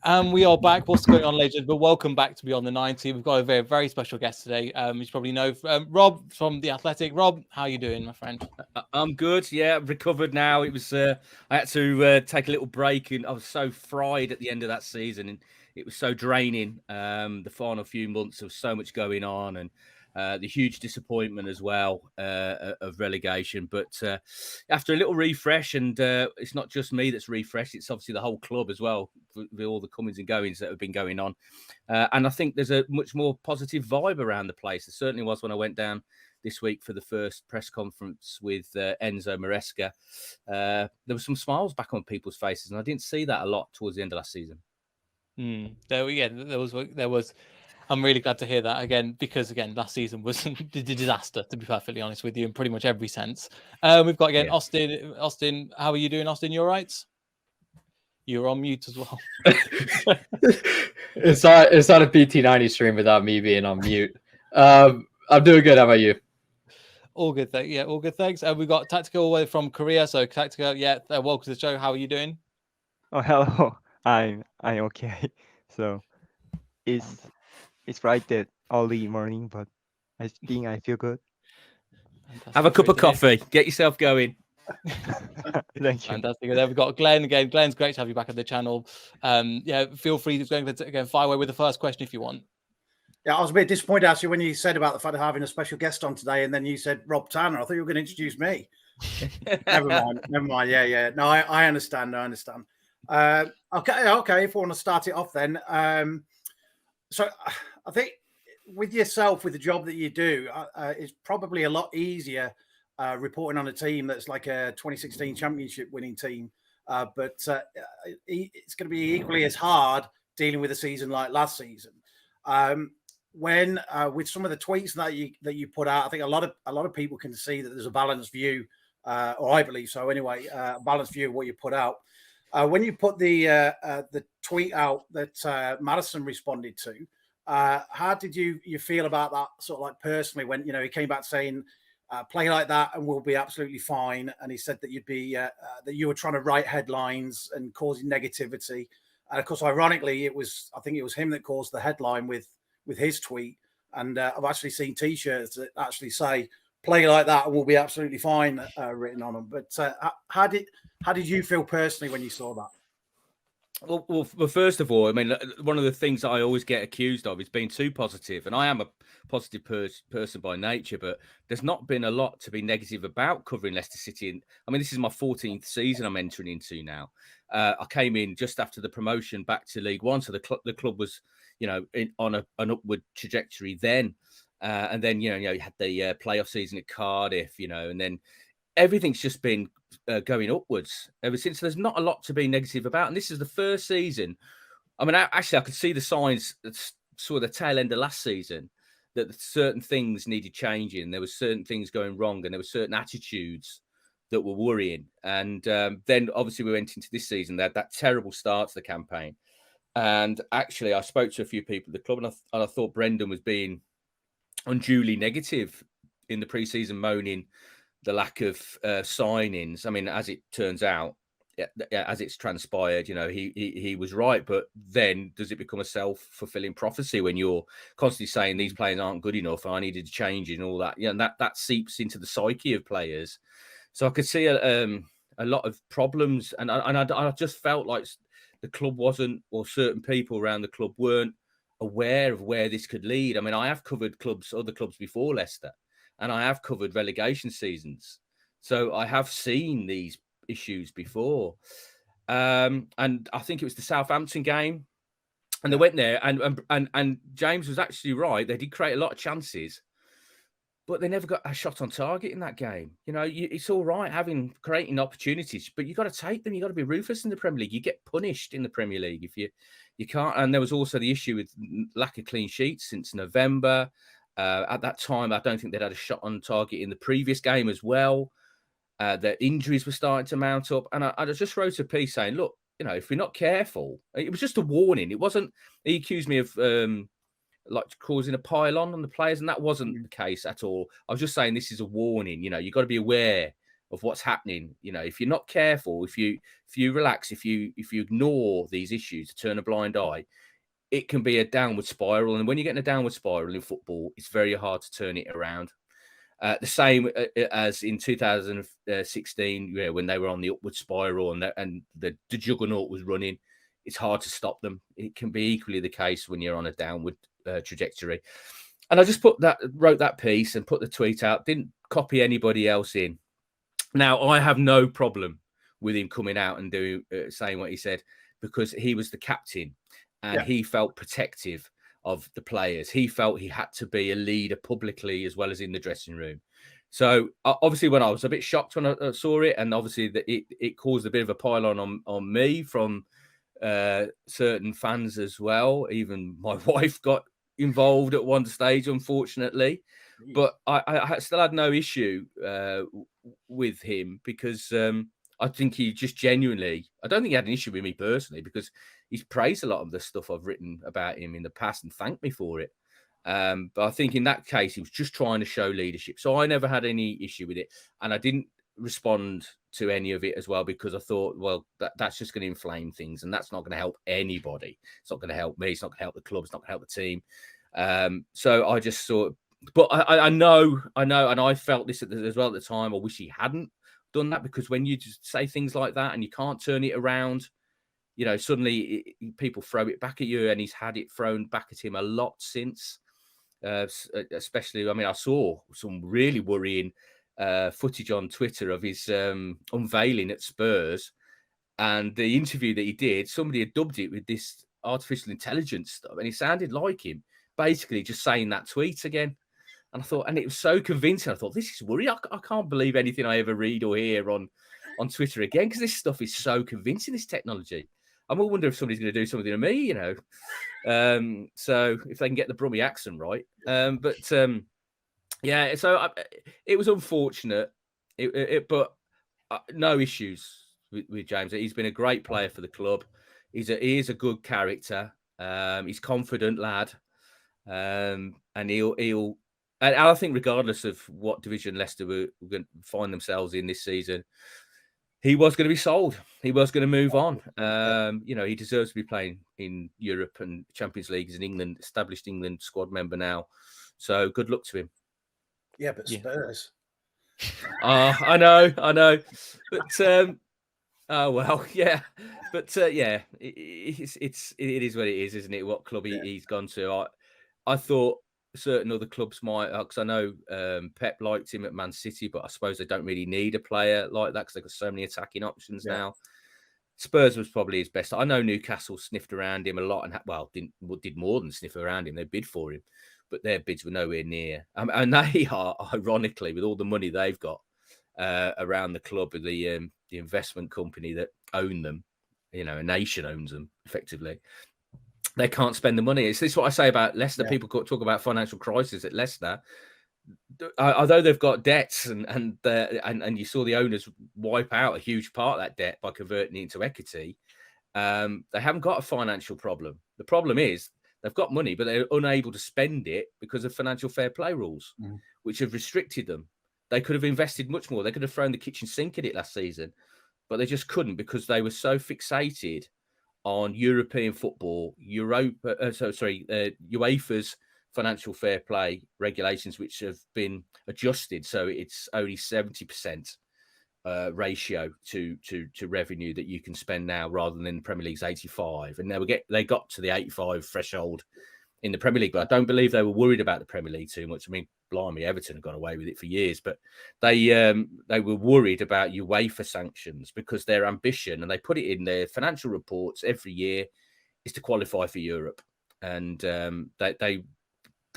And we are back. What's going on, legends? But welcome back to Beyond the 90. We've got a very, very special guest today. You probably know Rob from The Athletic. Rob, how are you doing, my friend? I'm good. Yeah, recovered now. It was I had to take a little break, and I was so fried at the end of that season, and it was so draining. The final few months, there was so much going on, and the huge disappointment as well of relegation. But after a little refresh, and it's not just me that's refreshed, it's obviously the whole club as well, with all the comings and goings that have been going on. And I think there's a much more positive vibe around the place. There certainly was when I went down this week for the first press conference with Enzo Maresca. There were some smiles back on people's faces, and I didn't see that a lot towards the end of last season. There was. I'm really glad to hear that again, because again, last season was a disaster, to be perfectly honest with you, in pretty much every sense. We've got again Austin. Austin, how are you doing, Austin? You all right? You're on mute as well. It's not a BT90 stream without me being on mute. I'm doing good. How about you? All good, all good, thanks. We've got Tactical away from Korea, so Tactical, welcome to the show. How are you doing? Oh, hello. I'm okay. So it's Friday early morning, but I think I feel good. Fantastic. Have a cup of coffee. Get yourself going. Thank you. Fantastic. Then we've got Glenn again. Glenn's great to have you back on the channel. Feel free to fire away with the first question if you want. Yeah, I was a bit disappointed actually when you said about the fact of having a special guest on today, and then you said Rob Tanner. I thought you were going to introduce me. Never mind. Yeah. No, I understand. Okay. If I want to start it off, then. So I think with yourself, with the job that you do, it's probably a lot easier reporting on a team that's like a 2016 championship winning team, but it's going to be equally as hard dealing with a season like last season. When with some of the tweets that you put out, I think a lot of people can see that there's a balanced view, or I believe so anyway, a balanced view of what you put out. When you put the tweet out that Maddison responded to, how did you feel about that, sort of like personally, when he came back saying play like that and we'll be absolutely fine, and he said that you'd be that you were trying to write headlines and causing negativity, and of course ironically I think it was him that caused the headline with his tweet, and I've actually seen T-shirts that actually say "play like that and we'll be absolutely fine" written on them. But how did you feel personally when you saw that? Well, first of all, I mean, one of the things that I always get accused of is being too positive, and I am a positive person by nature, but there's not been a lot to be negative about covering Leicester City. I mean, this is my 14th season I'm entering into now. I came in just after the promotion back to League One, so the club was, on an upward trajectory then, and then you had the playoff season at Cardiff, and then everything's just been going upwards ever since. There's not a lot to be negative about, and this is the first season. I mean, actually, I could see the signs that saw the tail end of last season that certain things needed changing. There were certain things going wrong, and there were certain attitudes that were worrying. And then, obviously, we went into this season. They had that terrible start to the campaign, and actually, I spoke to a few people at the club, and I thought Brendan was being unduly negative in the pre-season, moaning the lack of signings. I mean, as it turns out, as it's transpired, he was right. But then does it become a self-fulfilling prophecy when you're constantly saying these players aren't good enough and I needed to change and all that? And that seeps into the psyche of players. So I could see a lot of problems, and I just felt like the club wasn't, or certain people around the club weren't aware of where this could lead. I mean, I have covered other clubs before Leicester, and I have covered relegation seasons. So I have seen these issues before. And I think it was the Southampton game. And they went there, and James was actually right. They did create a lot of chances, but they never got a shot on target in that game. It's all right creating opportunities, but you got to take them. You got to be ruthless in the Premier League. You get punished in the Premier League if you can't. And there was also the issue with lack of clean sheets since November. At that time, I don't think they'd had a shot on target in the previous game as well. Their injuries were starting to mount up. And I just wrote a piece saying, look, if we're not careful, it was just a warning. It wasn't, he accused me of causing a pile on the players, and that wasn't the case at all. I was just saying this is a warning. You've got to be aware of what's happening. You know, if you're not careful, if you relax, if you ignore these issues, turn a blind eye, it can be a downward spiral. And when you get in a downward spiral in football, it's very hard to turn it around. The same as in 2016, when they were on the upward spiral and the juggernaut was running. It's hard to stop them. It can be equally the case when you're on a downward trajectory. And I just wrote that piece and put the tweet out. Didn't copy anybody else in. Now I have no problem with him coming out and saying what he said, because he was the captain and he felt protective of the players. He felt he had to be a leader publicly as well as in the dressing room. So obviously, when I was a bit shocked when I saw it, and obviously that it caused a bit of a pylon on me from certain fans as well. Even my wife got involved at one stage, unfortunately. But I still had no issue with him, because I think he just genuinely, I don't think he had an issue with me personally, because he's praised a lot of the stuff I've written about him in the past and thanked me for it. But I think in that case, he was just trying to show leadership. So I never had any issue with it. And I didn't respond to any of it as well, because I thought, well, that's just going to inflame things, and that's not going to help anybody. It's not going to help me. It's not going to help the club. It's not going to help the team. So I just thought, but I know, and I felt this as well at the time. I wish he hadn't done that, because when you just say things like that and you can't turn it around, you know, suddenly people throw it back at you, and he's had it thrown back at him a lot since. Especially, I mean, I saw some really worrying footage on Twitter of his unveiling at Spurs, and the interview that he did, somebody had dubbed it with this artificial intelligence stuff, and it sounded like him basically just saying that tweet again. And I thought, and it was so convincing. I thought, this is worrying. I can't believe anything I ever read or hear on Twitter again, because this stuff is so convincing, this technology. I wonder if somebody's going to do something to me, you know. So if they can get the Brummie accent right. Yeah, so it was unfortunate, but no issues with James. He's been a great player for the club. He is a good character. He's confident lad, and he'll. And I think regardless of what division Leicester were going to find themselves in this season, he was going to be sold. He was going to move on. You know, he deserves to be playing in Europe and Champions League. He's an established England squad member now. So good luck to him. Yeah, but Spurs. I know. But oh well, yeah. But yeah, it is what it is, isn't it? What club he's gone to. I thought certain other clubs might, because I know Pep liked him at Man City, but I suppose they don't really need a player like that because they've got so many attacking options now. Spurs was probably his best. I know Newcastle sniffed around him a lot and did more than sniff around him. They bid for him, but their bids were nowhere near. And they are, ironically, with all the money they've got around the club, with the investment company that own them, you know, a nation owns them effectively. They can't spend the money. This is what I say about Leicester. Yeah. People talk about financial crisis at Leicester. Although they've got debts and you saw the owners wipe out a huge part of that debt by converting it into equity, they haven't got a financial problem. The problem is they've got money, but they're unable to spend it because of financial fair play rules, which have restricted them. They could have invested much more. They could have thrown the kitchen sink at it last season, but they just couldn't because they were so fixated on European football, UEFA's financial fair play regulations, which have been adjusted. So it's only 70% ratio to revenue that you can spend now, rather than the Premier League's 85. And they got to the 85 threshold in the Premier League, but I don't believe they were worried about the Premier League too much. I mean, blimey, Everton have gone away with it for years, but they were worried about UEFA sanctions because their ambition, and they put it in their financial reports every year, is to qualify for Europe. And they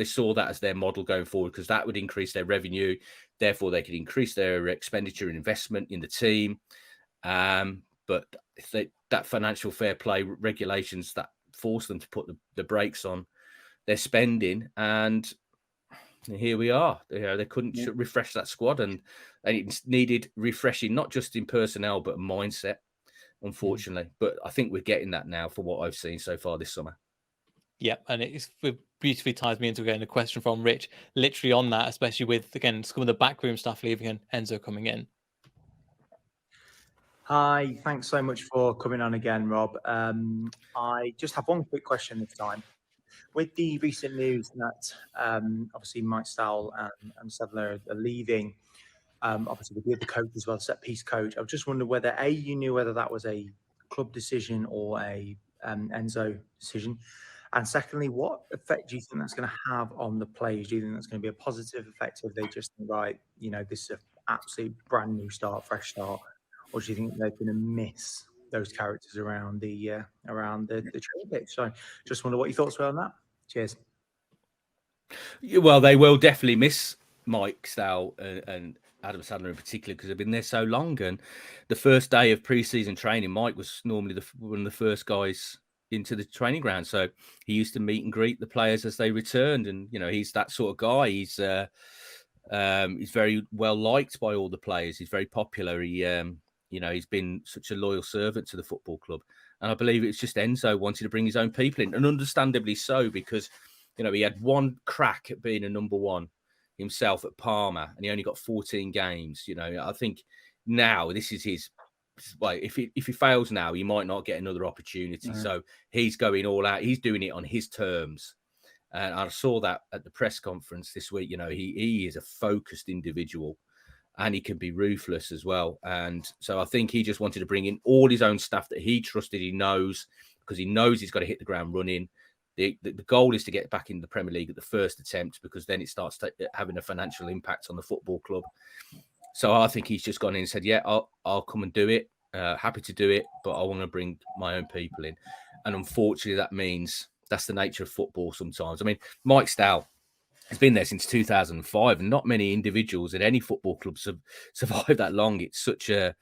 saw that as their model going forward, because that would increase their revenue. Therefore, they could increase their expenditure and investment in the team. But that financial fair play regulations that force them to put the brakes on their spending, and here we are. You know, they couldn't refresh that squad, and it needed refreshing, not just in personnel but mindset, unfortunately. But I think we're getting that now for what I've seen so far this summer. Yeah, and it beautifully ties me into again a question from Rich, literally on that, especially with again some of the backroom stuff leaving and Enzo coming in. Hi, thanks so much for coming on again, Rob. I just have one quick question this time. With the recent news that obviously Mike Stowell and Sadler are leaving, obviously with the other coach as well, set piece coach, I was just wondering whether you knew whether that was a club decision or a Enzo decision, and secondly, what effect do you think that's going to have on the players? Do you think that's going to be a positive effect if they just think, right, this is an absolute brand new start, fresh start, or do you think they're going to miss those characters around the training pitch? So, just wonder what your thoughts were on that. Cheers. Well, they will definitely miss Mike Stowell and Adam Sadler in particular because they've been there so long. And the first day of pre-season training, Mike was normally one of the first guys into the training ground. So he used to meet and greet the players as they returned. And, he's that sort of guy. He's very well liked by all the players. He's very popular. He's been such a loyal servant to the football club. And I believe it's just Enzo wanted to bring his own people in, and understandably so, because he had one crack at being a number one himself at Parma, and he only got 14 games. I think now this is his. Well, if he fails now, he might not get another opportunity. Mm-hmm. So he's going all out. He's doing it on his terms, and I saw that at the press conference this week. He is a focused individual, and he can be ruthless as well. And so I think he just wanted to bring in all his own staff that he trusted. He knows, because he knows he's got to hit the ground running. The goal is to get back in the Premier League at the first attempt, because then it starts having a financial impact on the football club. So I think he's just gone in and said, yeah, I'll come and do it. Happy to do it, but I want to bring my own people in. And unfortunately, that means that's the nature of football sometimes. I mean, Mike Stowell has been there since 2005, and not many individuals at any football club survive that long. It's such a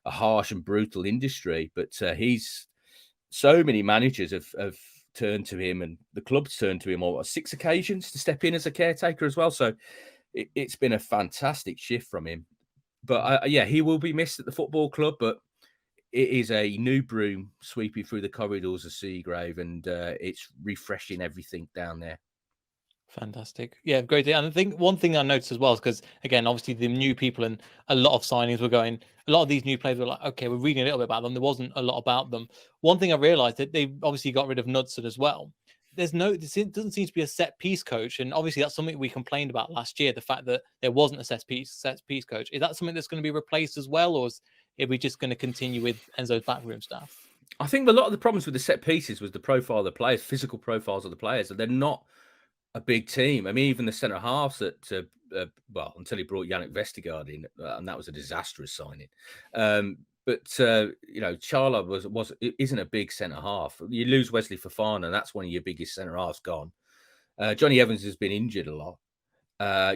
harsh and brutal industry, but so many managers have turned to him, and the club's turned to him on 6 occasions to step in as a caretaker as well. So it's been a fantastic shift from him. But he will be missed at the football club, but it is a new broom sweeping through the corridors of Seagrave, and it's refreshing everything down there. Fantastic. Yeah, great. And I think one thing I noticed as well is because, again, obviously the new people and a lot of signings were going, a lot of these new players were like, okay, we're reading a little bit about them. There wasn't a lot about them. One thing I realized that they obviously got rid of Knudsen as well. There doesn't seem to be a set piece coach. And obviously that's something we complained about last year, the fact that there wasn't a set piece coach. Is that something that's going to be replaced as well? Or are we just going to continue with Enzo's backroom staff? I think a lot of the problems with the set pieces was the profile of the players, physical profiles of the players. And they're not a big team. I mean, even the centre halves until he brought Yannick Vestergaard in, and that was a disastrous signing. But Charla isn't a big centre half. You lose Wesley Fofana, and that's one of your biggest centre halves gone. Johnny Evans has been injured a lot.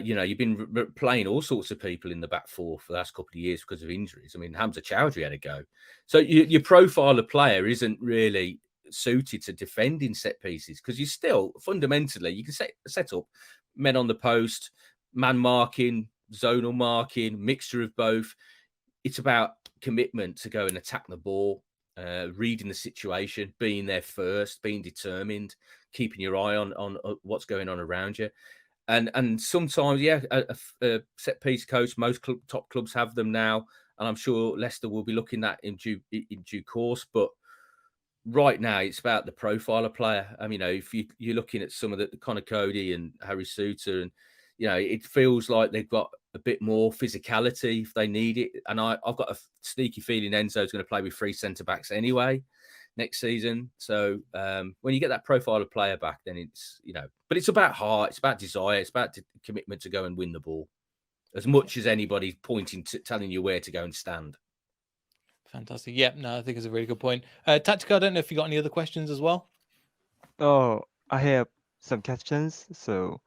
You've been playing all sorts of people in the back four for the last couple of years because of injuries. I mean, Hamza Chowdhury had a go. So your profile of player isn't really suited to defending set pieces, because you still fundamentally you can set up men on the post, man marking, zonal marking, mixture of both. It's about commitment to go and attack the ball, reading the situation, being there first, being determined, keeping your eye on what's going on around you. And sometimes, a set piece coach, most top clubs have them now, and I'm sure Leicester will be looking at in due course. But right now, it's about the profile of player. I mean, if you're looking at some of the Connor Cody and Harry Suter, and it feels like they've got a bit more physicality if they need it. And I've got a sneaky feeling Enzo's going to play with 3 centre backs anyway next season. So when you get that profile of player back, then it's but it's about heart, it's about desire, it's about commitment to go and win the ball, as much as anybody telling you where to go and stand. Fantastic. Yeah, no, I think it's a really good point. Tactical, I don't know if you got any other questions as well. Oh, I have some questions. So,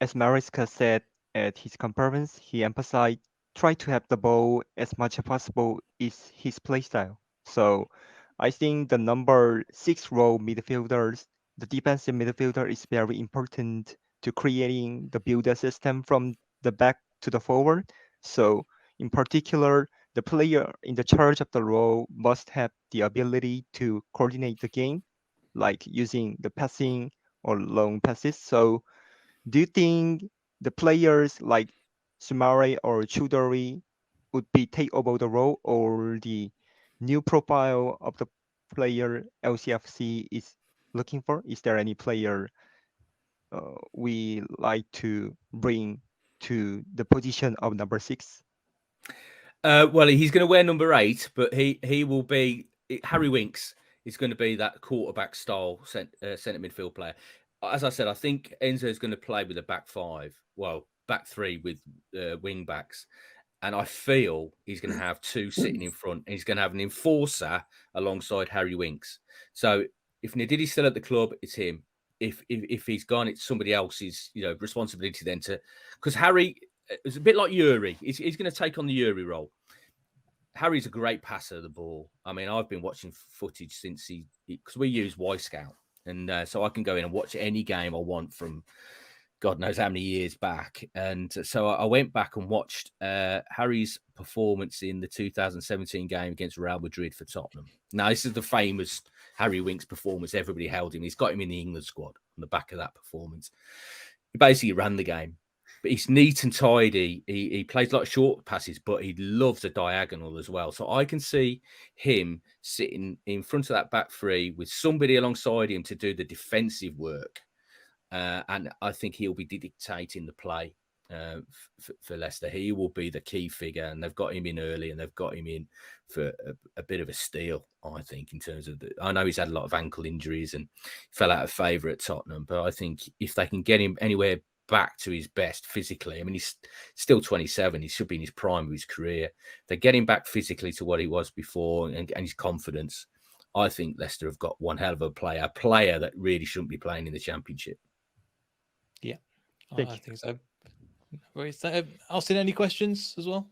as Maresca said at his conference, he emphasized try to have the ball as much as possible is his play style. So, I think the number 6 role midfielders, the defensive midfielder, is very important to creating the builder system from the back to the forward. So, in particular, the player in the charge of the role must have the ability to coordinate the game, like using the passing or long passes. So do you think the players like Soumare or Chudori would be take over the role, or the new profile of the player LCFC is looking for? Is there any player we like to bring to the position of number 6? Well, he's going to wear number 8, but he will be Harry Winks is going to be that quarterback style centre midfield player. As I said, I think Enzo is going to play with a back 5, well, back 3 with wing backs, and I feel he's going to have 2 sitting in front. He's going to have an enforcer alongside Harry Winks. So if Ndidi's still at the club, it's him. If he's gone, it's somebody else's responsibility then to, because Harry. It's a bit like Yuri. He's going to take on the Yuri role. Harry's a great passer of the ball. I mean, I've been watching footage since because we use Y-Scout. And so I can go in and watch any game I want from God knows how many years back. And so I went back and watched Harry's performance in the 2017 game against Real Madrid for Tottenham. Now, this is the famous Harry Winks performance. Everybody held him. He's got him in the England squad on the back of that performance. He basically ran the game. But he's neat and tidy. He plays a lot of short passes, but he loves a diagonal as well. So I can see him sitting in front of that back 3 with somebody alongside him to do the defensive work. And I think he'll be dictating the play for Leicester. He will be the key figure, and they've got him in early, and they've got him in for a bit of a steal, I think, in terms of I know he's had a lot of ankle injuries and fell out of favour at Tottenham, but I think if they can get him anywhere back to his best physically. I mean, he's still 27. He should be in his prime of his career. They're getting back physically to what he was before and his confidence. I think Leicester have got one hell of a player that really shouldn't be playing in the Championship. Yeah, I think so. Austin, any questions as well?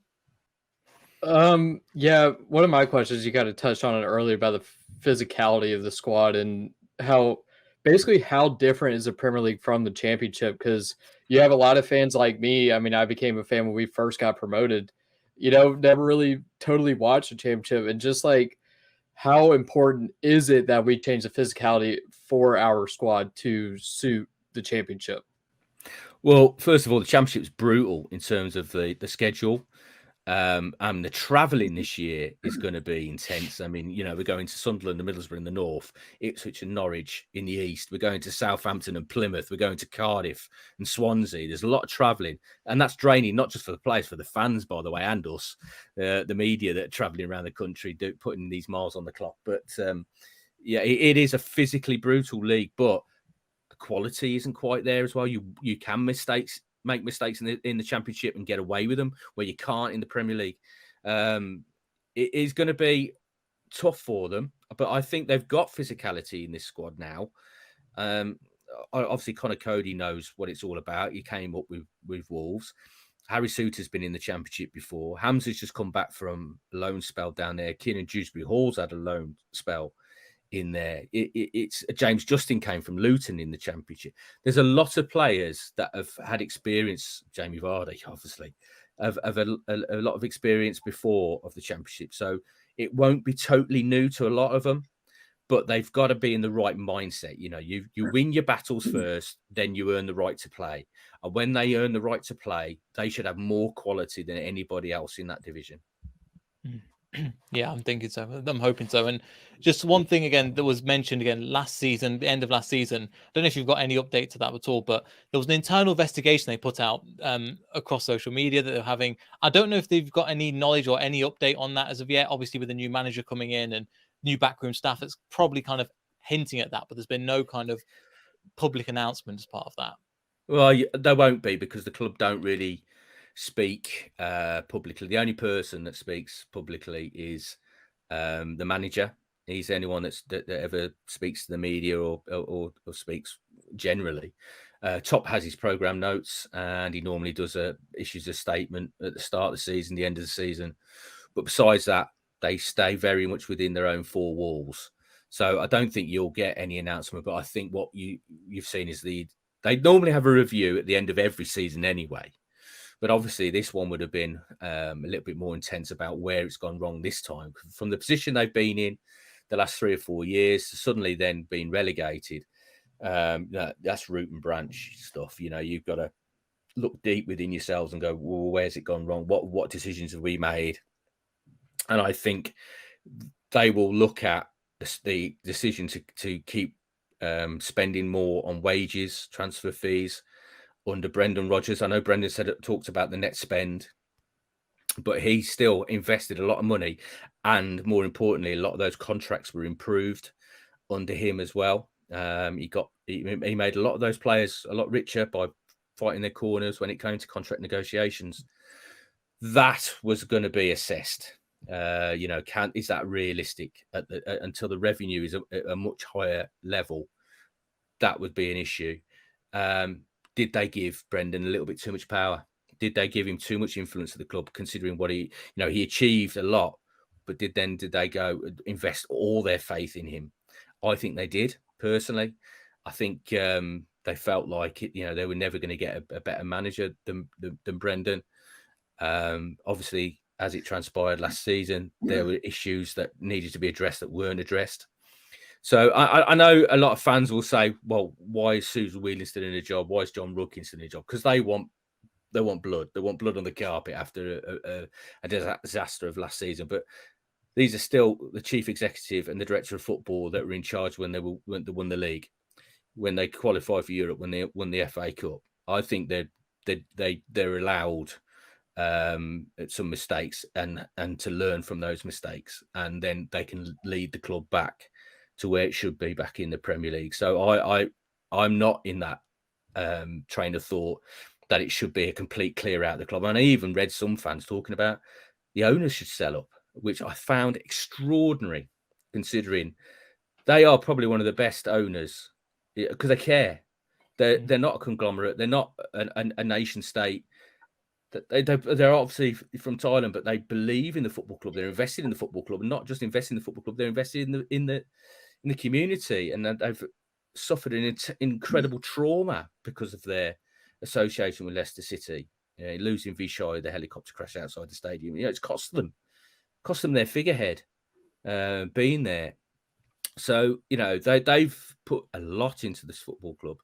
Yeah, one of my questions, you kind of touched on it earlier about the physicality of the squad and how different is the Premier League from the Championship? Because you have a lot of fans like me. I mean, I became a fan when we first got promoted. Never really totally watched the Championship. And just like, how important is it that we change the physicality for our squad to suit the Championship? Well, first of all, the Championship is brutal in terms of the schedule. And the travelling this year is going to be intense. I mean, we're going to Sunderland and Middlesbrough in the north, Ipswich and Norwich in the east. We're going to Southampton and Plymouth. We're going to Cardiff and Swansea. There's a lot of travelling, and that's draining, not just for the players, for the fans, by the way, and us, the media that are travelling around the country, putting these miles on the clock. But yeah, it is a physically brutal league, but the quality isn't quite there as well. You can make mistakes in the Championship and get away with them where you can't in the Premier League. It is going to be tough for them, but I think they've got physicality in this squad now. Obviously, Connor Cody knows what it's all about. He came up with Wolves. Harry Souttar's been in the Championship before. Hamza's just come back from a loan spell down there. Kieran Dewsbury Hall's had a loan spell in there. It's James Justin came from Luton in the Championship. There's a lot of players that have had experience. Jamie Vardy, obviously, of a lot of experience before of the Championship. So it won't be totally new to a lot of them, but they've got to be in the right mindset. You win your battles first, then you earn the right to play. And when they earn the right to play, they should have more quality than anybody else in that division. Yeah, I'm thinking so. I'm hoping so. And just one thing again that was mentioned again last season, the end of last season. I don't know if you've got any update to that at all, but there was an internal investigation they put out across social media that they're having. I don't know if they've got any knowledge or any update on that as of yet. Obviously, with the new manager coming in and new backroom staff, it's probably kind of hinting at that, but there's been no kind of public announcement as part of that. Well, there won't be because the club don't really speak publicly. The only person that speaks publicly is the manager. He's the only one that ever speaks to the media or speaks generally. Top has his program notes, and he normally issues a statement at the start of the season, the end of the season. But besides that, they stay very much within their own 4 walls. So I don't think you'll get any announcement. But I think what you've seen is they normally have a review at the end of every season anyway. But obviously, this one would have been a little bit more intense about where it's gone wrong this time. From the position they've been in the last 3 or 4 years, to suddenly then being relegated, that's root and branch stuff. You've got to look deep within yourselves and go, well, where's it gone wrong? What decisions have we made? And I think they will look at the decision to keep spending more on wages, transfer fees under Brendan Rodgers. I know Brendan talked about the net spend, but he still invested a lot of money, and more importantly, a lot of those contracts were improved under him as well. He made a lot of those players a lot richer by fighting their corners when it came to contract negotiations. That was going to be assessed. Is that realistic until the revenue is at a much higher level? That would be an issue. Did they give Brendan a little bit too much power? Did they give him too much influence at the club, considering what he achieved a lot, but did they go invest all their faith in him? I think they did, personally. I think they felt like they were never going to get a better manager than Brendan. Obviously, as it transpired last season, there were issues that needed to be addressed that weren't addressed. So I know a lot of fans will say, well, why is Susan Whelan still in a job? Why is John Rudkin still in a job? Because they want blood. They want blood on the carpet after a disaster of last season. But these are still the chief executive and the director of football that were in charge when they won the league, when they qualified for Europe, when they won the FA Cup. I think they're allowed some mistakes and to learn from those mistakes, and then they can lead the club back to where it should be, back in the Premier League. So I'm not in that train of thought that it should be a complete clear out of the club. And I even read some fans talking about the owners should sell up, which I found extraordinary, considering they are probably one of the best owners because they care. They're not a conglomerate. They're not a nation state. They're obviously from Thailand, but they believe in the football club. They're invested in the football club, and not just invested in the football club. They're invested in the community, and they've suffered an incredible trauma because of their association with Leicester City. Losing Vichai, the helicopter crash outside the stadium. It's cost them their figurehead being there. So they've put a lot into this football club,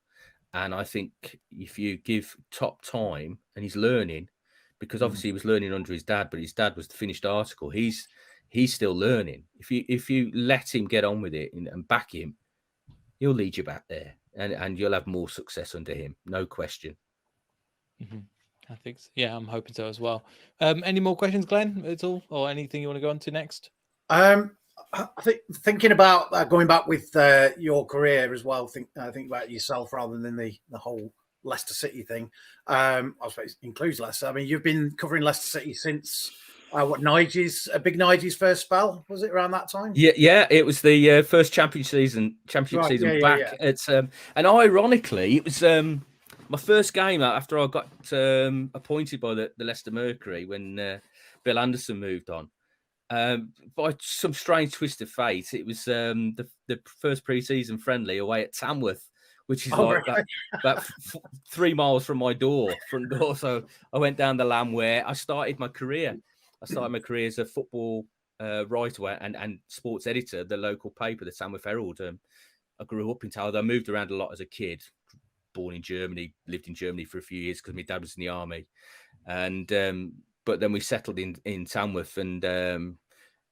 and I think if you give Top time, and he's learning, because obviously he was learning under his dad, but his dad was the finished article. He's still learning. If you let him get on with it and back him, he'll lead you back there, and you'll have more success under him, no question. Mm-hmm. I think so. Yeah, I'm hoping so as well. Any more questions, Glenn, at all, or anything you want to go on to next? I think thinking about going back with your career as well. Think about yourself rather than the whole Leicester City thing. I suppose it includes Leicester. I mean, you've been covering Leicester City since Big Nigel's first spell, was it around that time? Yeah, it was the first championship season back. Yeah. It's and ironically, it was my first game after I got appointed by the Leicester Mercury when Bill Anderson moved on. By some strange twist of fate, it was the first pre-season friendly away at Tamworth, which is about 3 miles from my front door. So I went down the Lamb where I started my career. I started my career as a football writer and sports editor, the local paper, the Tamworth Herald. I grew up in Tamworth. I moved around a lot as a kid. Born in Germany, lived in Germany for a few years because my dad was in the army, and but then we settled in Tamworth, and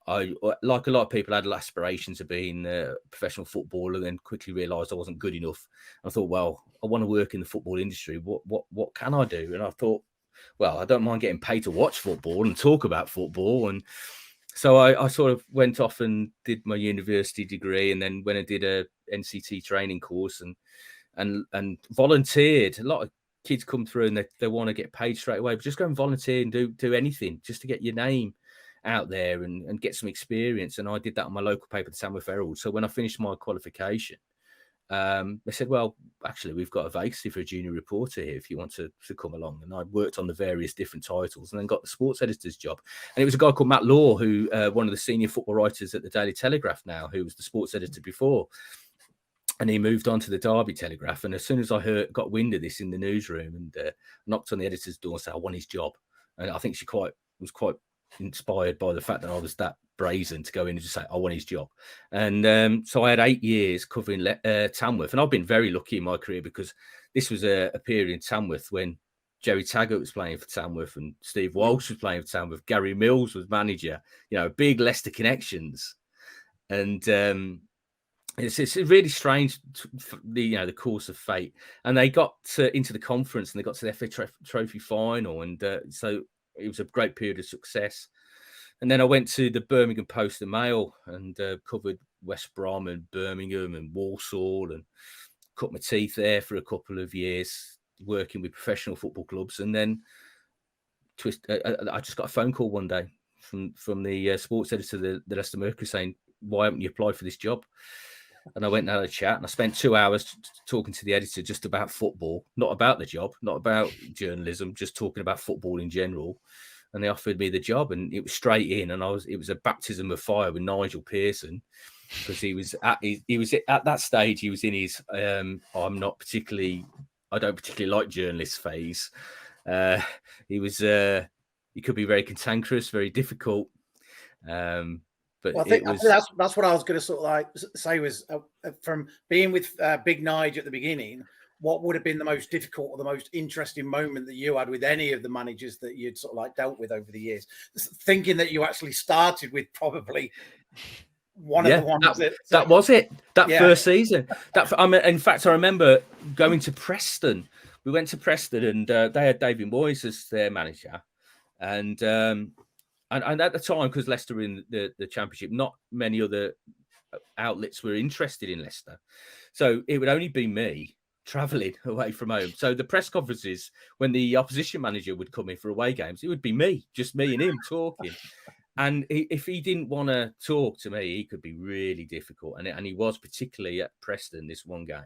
I, like a lot of people, had aspirations of being a professional footballer, then quickly realised I wasn't good enough. I thought, well, I want to work in the football industry. What can I do? And I thought, well, I don't mind getting paid to watch football and talk about football. And so I sort of went off and did my university degree, and then when I did a NCT training course and volunteered. A lot of kids come through and they want to get paid straight away, but just go and volunteer and do anything just to get your name out there and get some experience. And I did that on my local paper, the Tamworth Herald. So when I finished my qualification, they said, well, actually, we've got a vacancy for a junior reporter here if you want to come along. And I worked on the various different titles and then got the sports editor's job. And it was a guy called Matt Law, who one of the senior football writers at the Daily Telegraph now, who was the sports editor before. And he moved on to the Derby Telegraph. And as soon as I got wind of this in the newsroom and knocked on the editor's door and said, I want his job. And I think she was quite inspired by the fact that I was that brazen to go in and just say, I want his job. And so I had 8 years covering Tamworth. And I've been very lucky in my career because this was a period in Tamworth when Jerry Taggart was playing for Tamworth, and Steve Walsh was playing for Tamworth. Gary Mills was manager. Big Leicester connections, and it's really strange, the course of fate. And they got into the conference, and they got to the FA Trophy final, and so it was a great period of success. And then I went to the Birmingham Post and Mail and covered West Brom and Birmingham and Walsall, and cut my teeth there for a couple of years working with professional football clubs. And then I just got a phone call one day from the sports editor of the Leicester Mercury saying, "Why haven't you applied for this job?" And I went and had a chat, and I spent 2 hours talking to the editor just about football, not about the job, not about journalism, just talking about football in general. And they offered me the job, and it was straight in. And it was a baptism of fire with Nigel Pearson, because he was at that stage. He was in his I don't particularly like journalists phase. He could be very cantankerous, very difficult. But I think that's what I was going to sort of like say was from being with Big Nige at the beginning. What would have been the most difficult or the most interesting moment that you had with any of the managers that you'd sort of like dealt with over the years? Thinking that you actually started with probably one of the ones that was it. First season. In fact, I remember going to Preston. We went to Preston, and they had David Moyes as their manager, and at the time, because Leicester were in the Championship, not many other outlets were interested in Leicester, so it would only be me travelling away from home. So the press conferences, when the opposition manager would come in for away games, it would be just me and him talking. And if he didn't want to talk to me, he could be really difficult. And he was, particularly at Preston, this one game.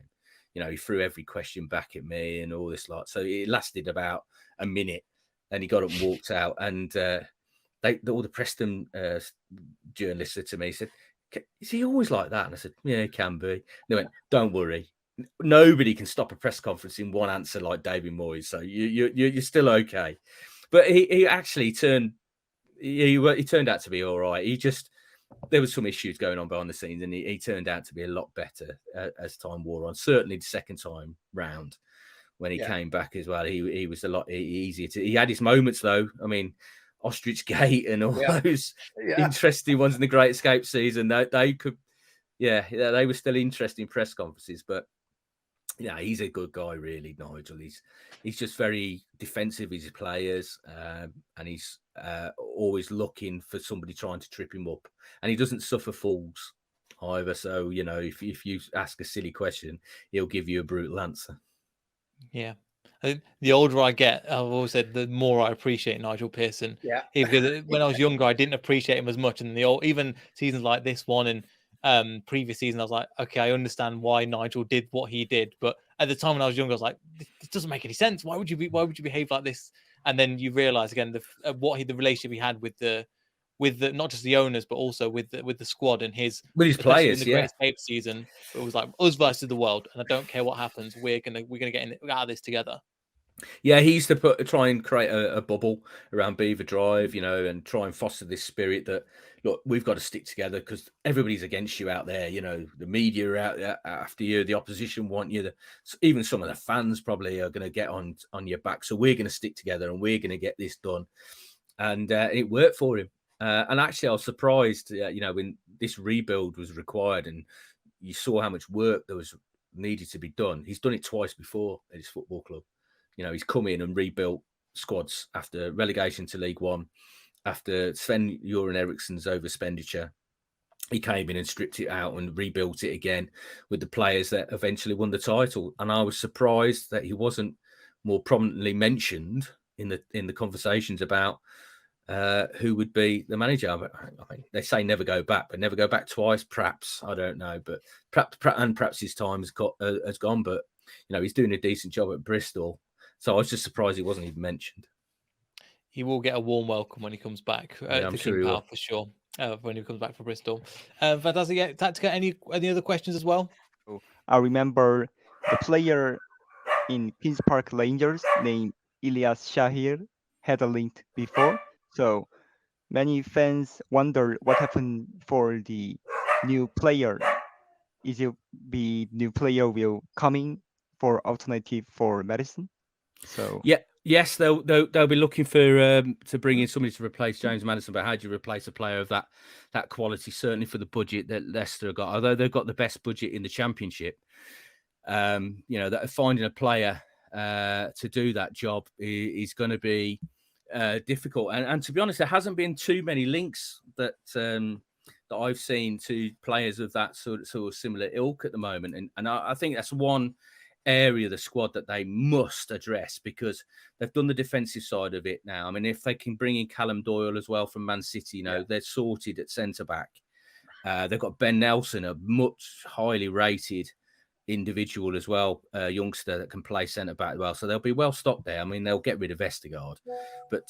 He threw every question back at me and all this lot. So it lasted about a minute, and he got up and walked out. And all the Preston journalists said to me, said, "Is he always like that?" And I said, "Yeah, he can be." And they went, "Don't worry. Nobody can stop a press conference in one answer like David Moyes, so you're still okay." But he actually turned out to be all right. There was some issues going on behind the scenes, and he turned out to be a lot better as time wore on. Certainly the second time round, when he came back as well, he was a lot easier to. He had his moments though. I mean, Ostrich Gate and all those interesting ones in the Great Escape season. They were still interesting press conferences, but. Yeah, he's a good guy, really, Nigel. He's just very defensive with his players, and he's always looking for somebody trying to trip him up. And he doesn't suffer fools either. So, if you ask a silly question, he'll give you a brutal answer. Yeah. The older I get, I've always said, the more I appreciate Nigel Pearson. Yeah. Because when I was younger, I didn't appreciate him as much. And even seasons like this one and previous season, I was like, okay, I understand why Nigel did what he did. But at the time when I was younger, I was like, this doesn't make any sense. Why would you behave like this? And then you realize again the relationship he had with the not just the owners, but also with the squad and his players. In the Great Escape season, it was like us versus the world, and I don't care what happens. We're gonna get out of this together. Yeah, he used to try and create a bubble around Beaver Drive, and try and foster this spirit that, look, we've got to stick together because everybody's against you out there. The media are out there after you, the opposition want you, even some of the fans probably are going to get on your back. So we're going to stick together and we're going to get this done. And it worked for him. And actually, I was surprised, when this rebuild was required and you saw how much work there was needed to be done. He's done it twice before at his football club. He's come in and rebuilt squads after relegation to League One, after Sven-Göran Eriksson's overexpenditure. He came in and stripped it out and rebuilt it again with the players that eventually won the title. And I was surprised that he wasn't more prominently mentioned in the conversations about who would be the manager. I mean, they say never go back, but never go back twice. Perhaps, I don't know, but perhaps his time has gone. But he's doing a decent job at Bristol. So I was just surprised he wasn't even mentioned. He will get a warm welcome when he comes back I'm sure he will. for sure. When he comes back for Bristol. Fantastic. Tactica, any other questions as well? I remember the player in Queen's Park Rangers named Ilyas Shahir had a link before. So many fans wonder what happened for the new player. Is it the new player will coming for alternative for Maddison? So yeah, Yes, they'll be looking for to bring in somebody to replace James Maddison. But how do you replace a player of that quality? Certainly for the budget that Leicester have got, although they've got the best budget in the Championship. That finding a player to do that job is going to be difficult. And to be honest, there hasn't been too many links that I've seen to players of that sort of similar ilk at the moment. And I think that's one area of the squad that they must address, because they've done the defensive side of it now. I mean, if they can bring in Callum Doyle as well from Man City, they're sorted at centre back. They've got Ben Nelson, a much highly rated individual as well, a youngster that can play centre back well. So they'll be well stocked there. I mean, they'll get rid of Vestergaard, but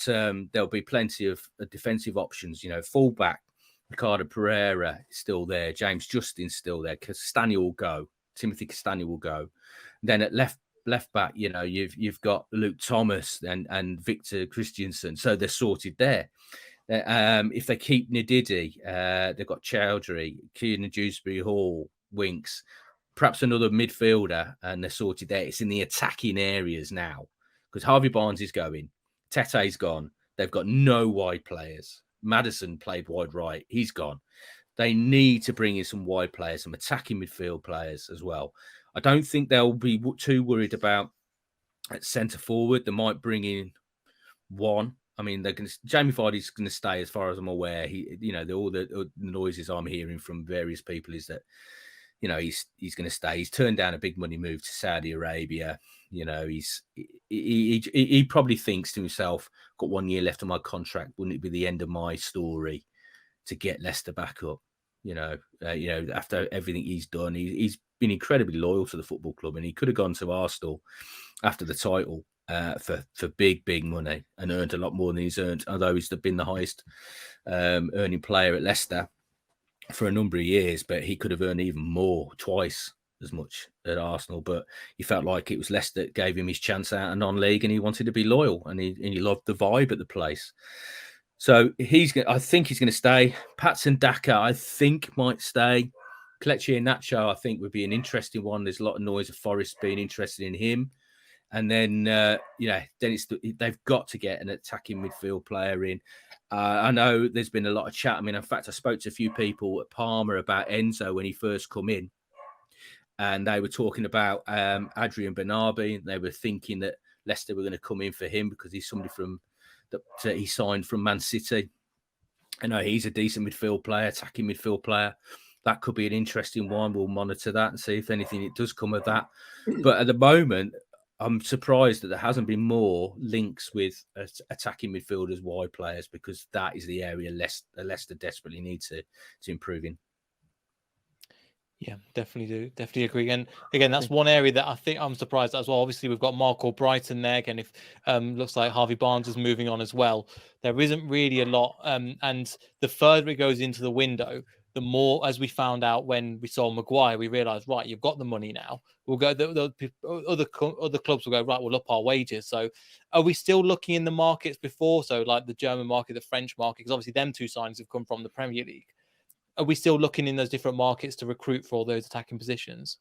there'll be plenty of defensive options. Full back, Ricardo Pereira is still there. James Justin's still there. Castagna will go. Timothy Castagna will go. Then at left back, you've got Luke Thomas and Victor Christiansen. So they're sorted there. If they keep Ndidi, they've got Chowdhury, Kieran Dewsbury Hall, Winks, perhaps another midfielder, and they're sorted there. It's in the attacking areas now, because Harvey Barnes is going. Tete's gone. They've got no wide players. Maddison played wide right. He's gone. They need to bring in some wide players, some attacking midfield players as well. I don't think they'll be too worried about at centre forward. They might bring in one. I mean, Jamie Vardy's going to stay, as far as I'm aware. All the noises I'm hearing from various people is that, he's going to stay. He's turned down a big money move to Saudi Arabia. He probably thinks to himself, got 1 year left on my contract. Wouldn't it be the end of my story to get Leicester back up? After everything he's done, he's been incredibly loyal to the football club, and he could have gone to Arsenal after the title for big money and earned a lot more than he's earned, although he's been the highest earning player at Leicester for a number of years. But he could have earned even more, twice as much at Arsenal. But he felt like it was Leicester that gave him his chance out of non-league, and he wanted to be loyal, and he loved the vibe at the place. So I think he's going to stay. Patson Daka, I think, might stay. Kelechi Iheanacho, I think, would be an interesting one. There's a lot of noise of Forest being interested in him. And then, they've got to get an attacking midfield player in. I know there's been a lot of chat. I mean, in fact, I spoke to a few people at Parma about Enzo when he first come in. And they were talking about Adrian Benabi. They were thinking that Leicester were going to come in for him because he's somebody that he signed from Man City. I know he's a decent midfield player, attacking midfield player. That could be an interesting one. We'll monitor that and see if anything it does come of that. But at the moment, I'm surprised that there hasn't been more links with attacking midfielders, wide players, because that is the area Leicester desperately need to improve in. Yeah, definitely agree. And again, that's one area that I think I'm surprised at as well. Obviously, we've got Marco Brighton there. Again, if looks like Harvey Barnes is moving on as well. There isn't really a lot. And the further it goes into the window, the more, as we found out when we saw Maguire, we realised, right, you've got the money now. We'll go. Other clubs will go, right, we'll up our wages. So, are we still looking in the markets before? So, like the German market, the French market, because obviously them two signings have come from the Premier League. Are we still looking in those different markets to recruit for all those attacking positions?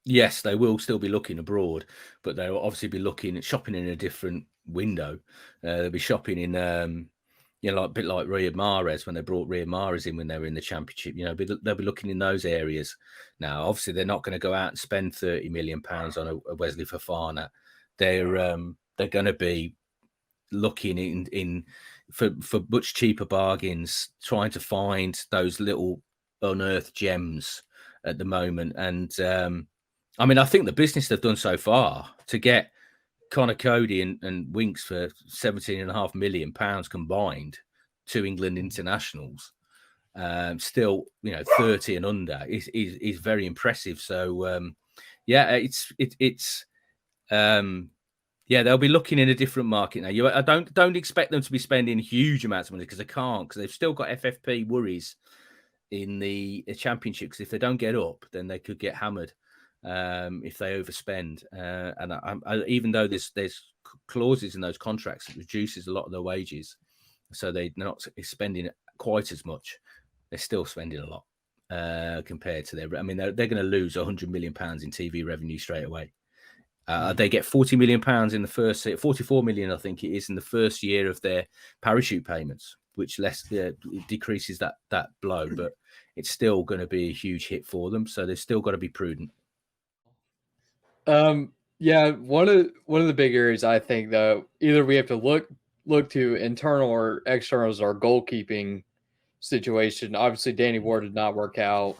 Yes, they will still be looking abroad, but they'll obviously be shopping in a different window. They'll be shopping in, like a bit like Riyad Mahrez when they brought Riyad Mahrez in when they were in the Championship. They'll be looking in those areas. Now, obviously, they're not going to go out and spend £30 million on a Wesley Fofana. They're going to be looking in for much cheaper bargains, trying to find those little unearthed gems at the moment. And I mean, I think the business they've done so far to get Connor Cody and Winks for £17.5 million combined, 2 England internationals, still 30 and under is very impressive. So they'll be looking in a different market now. I don't expect them to be spending huge amounts of money, because they can't, because they've still got FFP worries in the Championship. Because if they don't get up, then they could get hammered if they overspend. And even though there's clauses in those contracts that reduces a lot of their wages, so they're not spending quite as much, they're still spending a lot compared to their. I mean, they're going to lose £100 million in TV revenue straight away. They get £40 million in the first, 44 million, I think it is, in the first year of their parachute payments, which decreases that blow, but it's still going to be a huge hit for them. So they've still got to be prudent. Yeah, one of the big areas I think though, either we have to look to internal or external as our goalkeeping situation. Obviously, Danny Ward did not work out.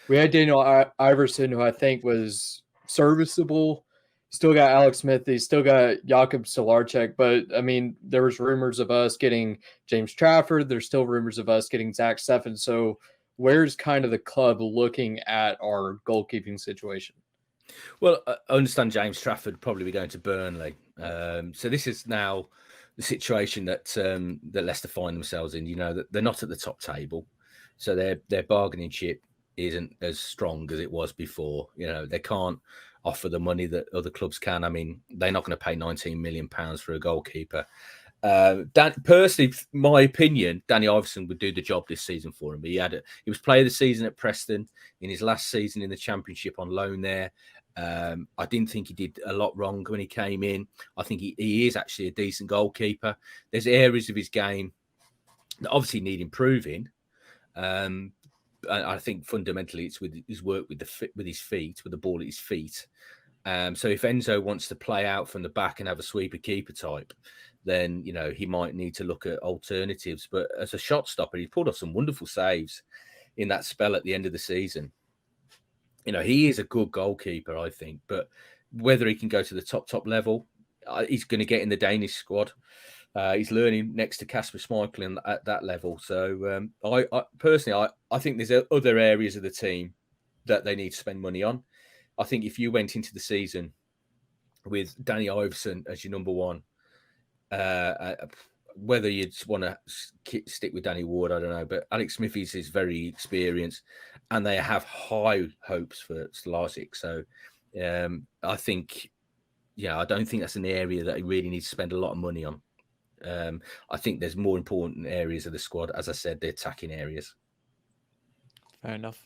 We had Daniel Iverson, who I think was serviceable. Still got Alex Smith. He still got Jakub Solarczyk. But, I mean, there was rumors of us getting James Trafford. There's still rumors of us getting Zach Steffen. So where's kind of the club looking at our goalkeeping situation? Well, I understand James Trafford probably be going to Burnley. So this is now the situation that that Leicester find themselves in. You know, that they're not at the top table. So their bargaining chip isn't as strong as it was before. You know, they can't offer the money that other clubs can. I mean, they're not going to pay £19 million for a goalkeeper. Personally, my opinion, Danny Iverson would do the job this season for him. He was player of the season at Preston in his last season in the Championship on loan there. I didn't think he did a lot wrong when he came in. I think he is actually a decent goalkeeper. There's areas of his game that obviously need improving. I think fundamentally it's with his work with his feet, with the ball at his feet. So if Enzo wants to play out from the back and have a sweeper keeper type, then, you know, he might need to look at alternatives. But as a shot stopper, he pulled off some wonderful saves in that spell at the end of the season. You know, he is a good goalkeeper, I think. But whether he can go to the top level, he's going to get in the Danish squad. He's learning next to Kasper Schmeichel at that level. So I personally think there's other areas of the team that they need to spend money on. I think if you went into the season with Danny Iverson as your number one, whether you'd want to stick with Danny Ward, I don't know. But Alex Smithies is very experienced, and they have high hopes for Solarczyk. So I think, I don't think that's an area that he really needs to spend a lot of money on. I think there's more important areas of the squad. As I said, the attacking areas. Fair enough.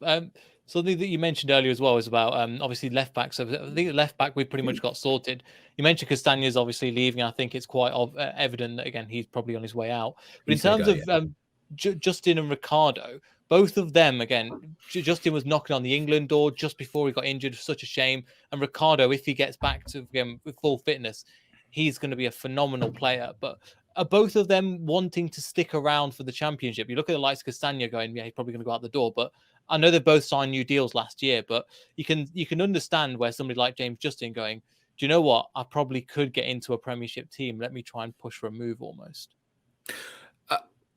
Something that you mentioned earlier as well is about obviously left back. So I think left back we pretty much got sorted. You mentioned Castagna's obviously leaving. I think it's quite evident that again he's probably on his way out. But in terms of Justin and Ricardo, both of them again. Justin was knocking on the England door just before he got injured. Such a shame. And Ricardo, if he gets back to again with full fitness, he's going to be a phenomenal player. But are both of them wanting to stick around for the Championship? You look at the likes of Castagna going, yeah, he's probably going to go out the door. But I know they both signed new deals last year. But you can understand where somebody like James Justin going, do you know what? I probably could get into a Premiership team. Let me try and push for a move almost.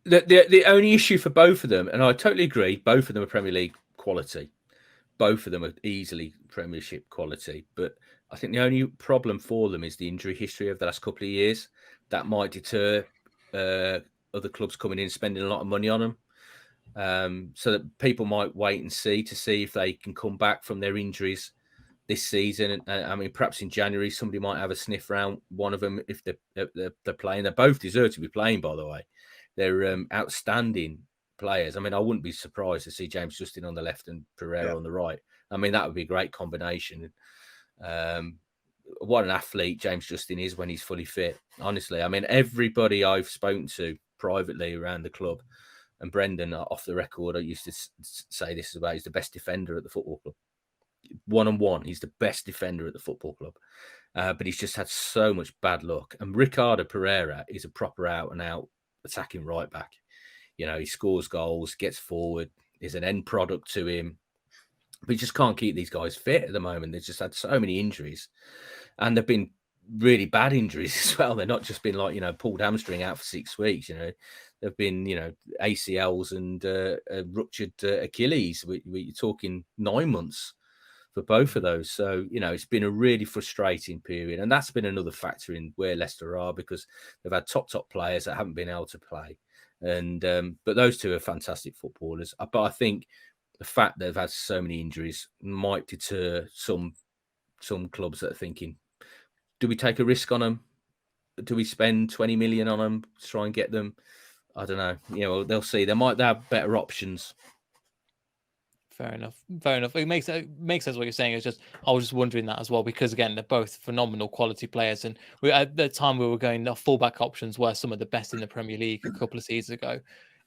The only issue for both of them, and I totally agree, both of them are Premier League quality. Both of them are easily Premiership quality. But I think the only problem for them is the injury history of the last couple of years. That might deter other clubs coming in, spending a lot of money on them. So that people might wait and see to see if they can come back from their injuries this season. And I mean, perhaps in January, somebody might have a sniff around one of them if they're playing. They both deserve to be playing, by the way. They're outstanding players. I mean, I wouldn't be surprised to see James Justin on the left and Piroe on the right. I mean, that would be a great combination. What an athlete James Justin is when he's fully fit. Honestly, I mean, everybody I've spoken to privately around the club, and Brendan off the record, I used to say this about he's the best defender at the football club. 1-on-1, he's the best defender at the football club. But he's just had so much bad luck. And Ricardo Pereira is a proper out-and-out attacking right back. You know, he scores goals, gets forward, there's an end product to him. But you just can't keep these guys fit at the moment. They've just had so many injuries. And they've been really bad injuries as well. They're not just been like, pulled hamstring out for 6 weeks. They've been, ACLs and ruptured Achilles. We're talking 9 months for both of those. So, it's been a really frustrating period. And that's been another factor in where Leicester are, because they've had top players that haven't been able to play. And but those two are fantastic footballers. But I think the fact that they've had so many injuries might deter some clubs that are thinking, do we take a risk on them? Do we spend 20 million on them to try and get them? I don't know. They'll see. They might have better options. fair enough. Fair enough. It makes sense what you're saying. It's just I was just wondering that as well because again they're both phenomenal quality players, and at the time we were going the fullback options were some of the best in the Premier League a couple of seasons ago,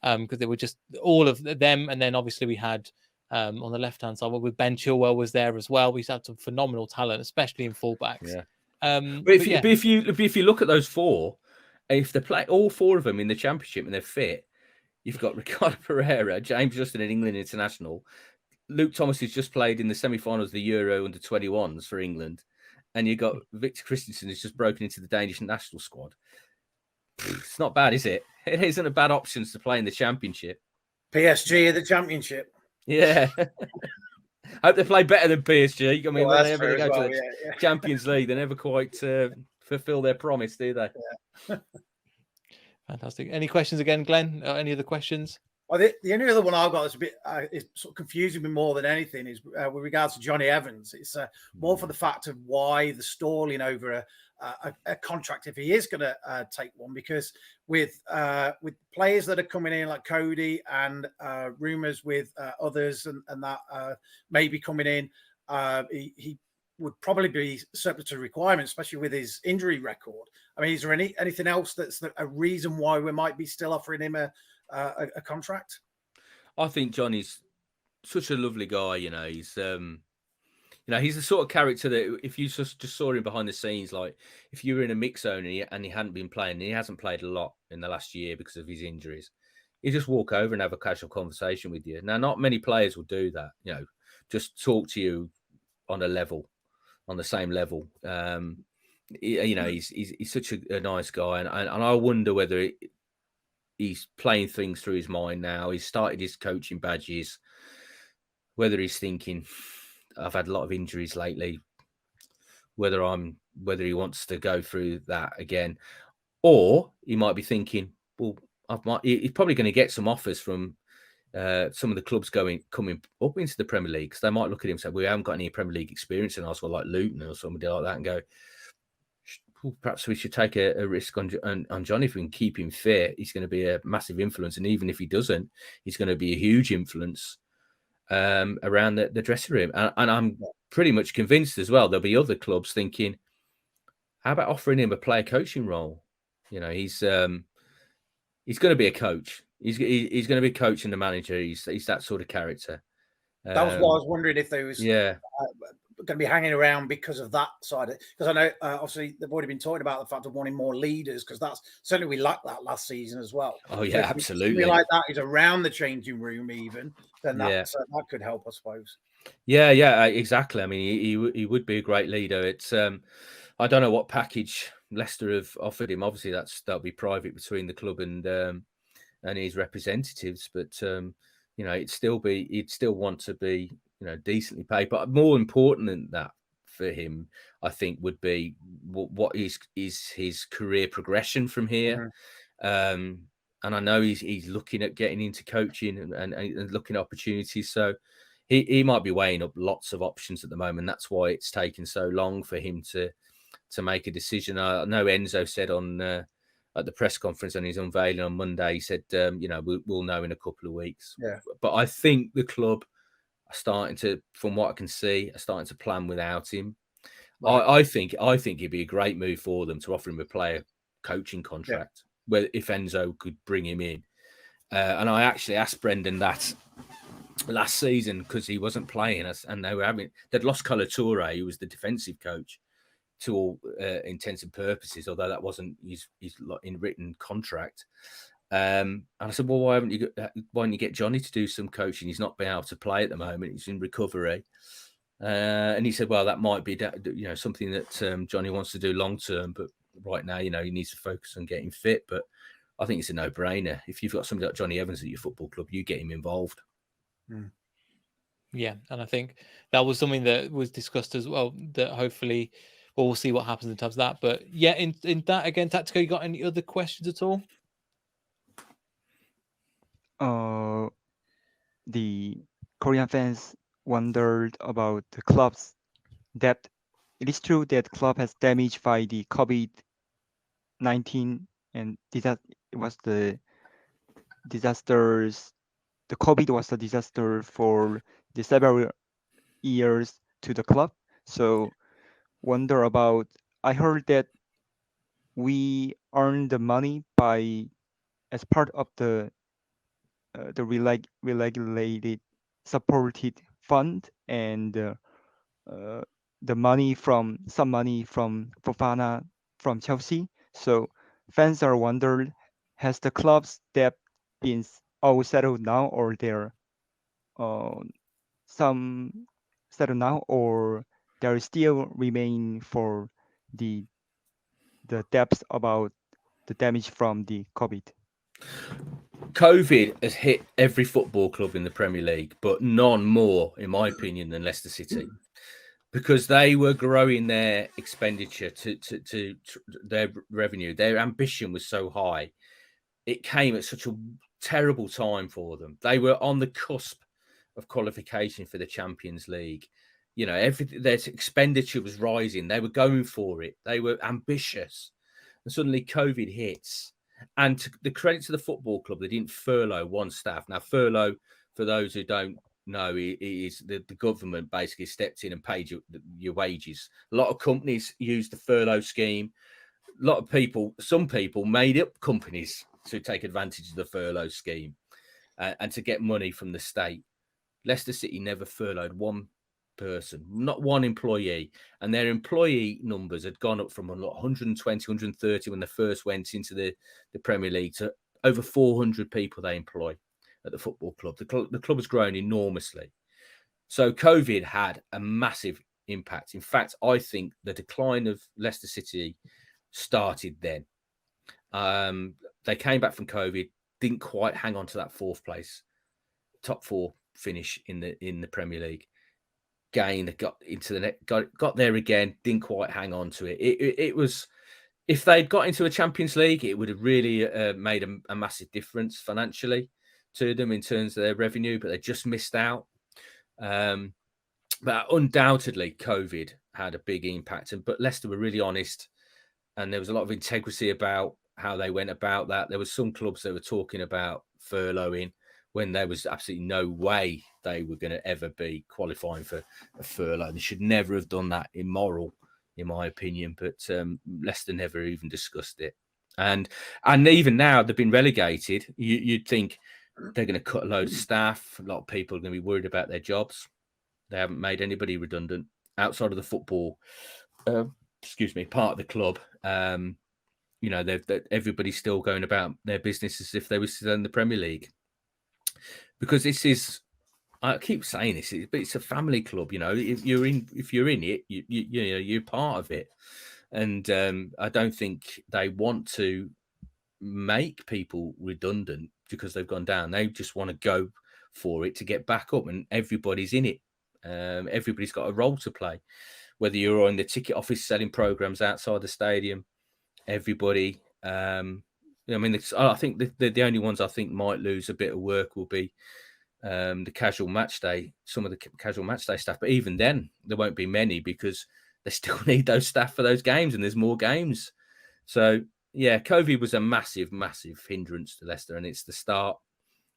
because they were just all of them, and then obviously we had on the left hand side with Ben Chilwell was there as well. We had some phenomenal talent, especially in fullbacks. Yeah. But if you look at those four, if they play all four of them in the Championship and they're fit, you've got Ricardo Pereira, James Justin, an England international. Luke Thomas has just played in the semi-finals of the Euro under-21s for England, and you got Victor Christensen who's just broken into the Danish national squad. It's not bad, is it? It isn't a bad option to play in the Championship. PSG in the Championship. Yeah. Hope they play better than PSG. I mean, Well, when they ever go to the Champions League, they never quite fulfill their promise, do they? Yeah. Fantastic. Any questions again, Glenn? Any other questions? Well, the only other one I've got that's a bit is sort of confusing me more than anything is with regards to Johnny Evans. It's more for the fact of why the stalling over a contract if he is going to take one, because with players that are coming in like Cody and rumours with others and that maybe coming in, he would probably be subject to requirements, especially with his injury record. I mean, is there anything else that's a reason why we might be still offering him a contract? I think Johnny's such a lovely guy. He's he's the sort of character that if you just saw him behind the scenes, like if you were in a mix zone and he hadn't been playing, and he hasn't played a lot in the last year because of his injuries, he'd just walk over and have a casual conversation with you. Now, not many players will do that. Just talk to you on the same level. He's such a nice guy, and I wonder whether he's playing things through his mind now. He's started his coaching badges, whether he's thinking, I've had a lot of injuries lately, whether he wants to go through that again, or he might be thinking, well, he's probably going to get some offers from some of the clubs coming up into the Premier League, because they might look at him and say, we haven't got any Premier League experience in us, like Luton or somebody like that, and go, well, perhaps we should take a risk on Johnny. If we can keep him fit, he's going to be a massive influence, and even if he doesn't, he's going to be a huge influence around the dressing room. And I'm pretty much convinced as well there'll be other clubs thinking, how about offering him a player coaching role? He's going to be a coach. He's going to be coaching the manager. He's that sort of character. That was what I was wondering, if there was going to be hanging around because of that side. Because I know obviously they've already been talking about the fact of wanting more leaders, because that's certainly we lacked that last season as well. Oh yeah, absolutely. Like that is around the changing room even, then that could help, I suppose. Yeah, exactly. I mean, he would be a great leader. It's I don't know what package Leicester have offered him. Obviously, that'll be private between the club and his representatives. But he'd still want to be decently paid. But more important than that for him, I think, would be what is his career progression from here. Mm-hmm. And I know he's looking at getting into coaching and looking at opportunities. So he might be weighing up lots of options at the moment. That's why it's taken so long for him to make a decision. I know Enzo said at the press conference on his unveiling on Monday, he said, we'll know in a couple of weeks. Yeah. But I think the club are starting to, from what I can see, are starting to plan without him. Right. I think it'd be a great move for them to offer him a player coaching contract, where if Enzo could bring him in. And I actually asked Brendan that last season, because he wasn't playing us, and they'd lost Colature, who was the defensive coach, to all intents and purposes, although that wasn't his in written contract. And I said, well, why don't you get Johnny to do some coaching? He's not been able to play at the moment. He's in recovery. And he said, well, that might be something that Johnny wants to do long term, but right now, he needs to focus on getting fit. But I think it's a no-brainer. If you've got somebody like Johnny Evans at your football club, you get him involved. Mm. Yeah, and I think that was something that was discussed as well, that hopefully we'll see what happens in terms of that. But yeah, in that, again, Tactico, you got any other questions at all? The Korean fans wondered about the club's debt. It is true that club has damaged by the COVID-19, and it was the disasters. The COVID was a disaster for the several years to the club. So wonder about. I heard that we earn the money by as part of the regulated supported fund and the money from some money from Fofana from Chelsea. So fans are wondering, has the club's debt been all settled now, or there uh, some settled now, or there still remain for the debts about the damage from the COVID? COVID has hit every football club in the Premier League, but none more, in my opinion, than Leicester City, because they were growing their expenditure to their revenue. Their ambition was so high. It came at such a terrible time for them. They were on the cusp of qualification for the Champions League. You know, their expenditure was rising. They were going for it. They were ambitious. And suddenly COVID hits. And the credit to the football club, they didn't furlough one staff. Now, furlough, for those who don't know, is the government basically stepped in and paid your wages. A lot of companies used the furlough scheme. A lot of people, some people made up companies to take advantage of the furlough scheme and to get money from the state. Leicester City never furloughed one person, not one employee, and their employee numbers had gone up from 120, 130 when they first went into the Premier League to over 400 people they employ at the football club. The club has grown enormously. So COVID had a massive impact. In fact, I think the decline of Leicester City started then. They came back from COVID, didn't quite hang on to that fourth place, top four finish in the Premier League. Gained, got into the net, got there again, didn't quite hang on to it. It was, if they'd got into a Champions League, it would have really made a massive difference financially to them in terms of their revenue, but they just missed out. But undoubtedly, COVID had a big impact. But Leicester were really honest, and there was a lot of integrity about how they went about that. There were some clubs that were talking about furloughing when there was absolutely no way they were going to ever be qualifying for a furlough. They should never have done that. Immoral, in my opinion. But Leicester never even discussed it. And even now they've been relegated. You'd think they're going to cut a load of staff. A lot of people are going to be worried about their jobs. They haven't made anybody redundant outside of the football. Part of the club. You know, everybody's still going about their business as if they were still in the Premier League. Because this is, I keep saying this, but it's a family club. You know, if you're in it, you're part of it. And I don't think they want to make people redundant because they've gone down. They just want to go for it to get back up, and everybody's in it. Everybody's got a role to play. Whether you're on the ticket office selling programs outside the stadium, everybody. I mean, I think the only ones I think might lose a bit of work will be the casual match day, some of the casual match day staff. But even then, there won't be many because they still need those staff for those games, and there's more games. So, yeah, COVID was a massive, massive hindrance to Leicester, and it's the start.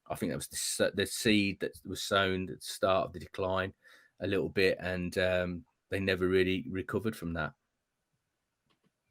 I think that was the seed that was sown at the start of the decline a little bit, and they never really recovered from that.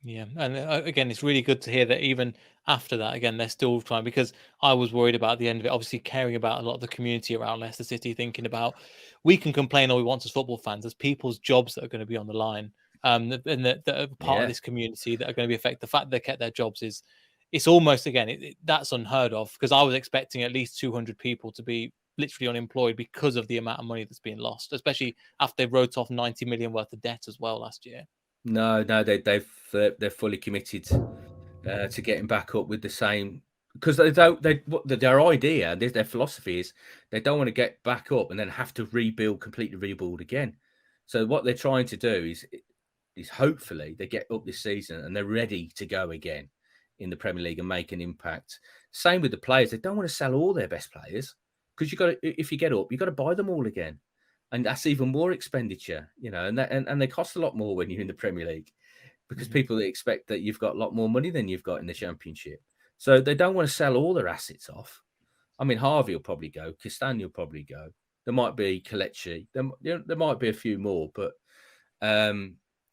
Yeah, and again, it's really good to hear that even after that, again, they're still trying, because I was worried about the end of it, obviously caring about a lot of the community around Leicester City, thinking about, we can complain all we want as football fans, there's people's jobs that are going to be on the line, and that are part of this community that are going to be affected. The fact they kept their jobs it's almost, again, that's unheard of, because I was expecting at least 200 people to be literally unemployed because of the amount of money that's being lost, especially after they wrote off 90 million worth of debt as well last year. No, they're fully committed to getting back up with the same, because their idea, their philosophy is they don't want to get back up and then have to completely rebuild again. So what they're trying to do is hopefully they get up this season and they're ready to go again in the Premier League and make an impact. Same with the players; they don't want to sell all their best players, because if you get up, you got to buy them all again. And that's even more expenditure, you know, and they cost a lot more when you're in the Premier League, because people expect that you've got a lot more money than you've got in the Championship. So they don't want to sell all their assets off. I mean, Harvey will probably go, Castagna will probably go, There might be Kelechi. There might be a few more, but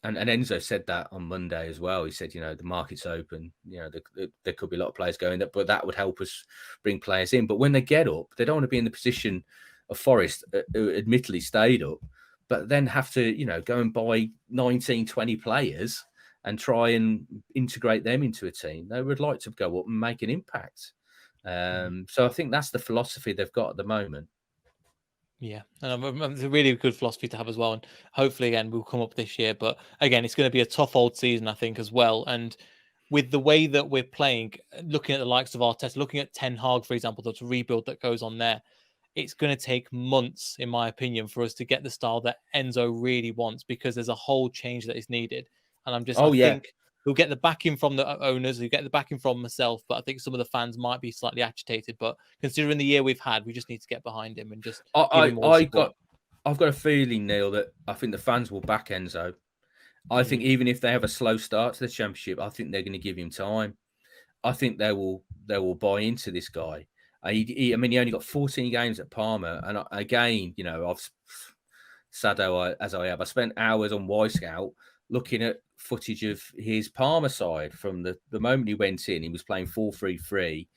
and Enzo said that on Monday as well. He said, the market's open. There could be a lot of players going up, but that would help us bring players in. But when they get up, they don't want to be in the position of Forest, who admittedly stayed up, but then have to, go and buy 19, 20 players and try and integrate them into a team. They would like to go up and make an impact. So I think that's the philosophy they've got at the moment. Yeah, and it's a really good philosophy to have as well. And hopefully, again, we'll come up this year. But again, it's going to be a tough old season, I think, as well. And with the way that we're playing, looking at the likes of Arteta, looking at Ten Hag, for example, the rebuild that goes on there, it's going to take months, in my opinion, for us to get the style that Enzo really wants, because there's a whole change that is needed. And I think we'll get the backing from the owners, we'll get the backing from myself, but I think some of the fans might be slightly agitated. But considering the year we've had, we just need to get behind him and just give him more support. I've got a feeling, Neil, that I think the fans will back Enzo. I think even if they have a slow start to the Championship, I think they're going to give him time. I think they will buy into this guy. He only got 14 games at Parma, and again, I've sad as I have. I spent hours on Y Scout looking at footage of his Parma side from the moment he went in. He was playing 4-3-3,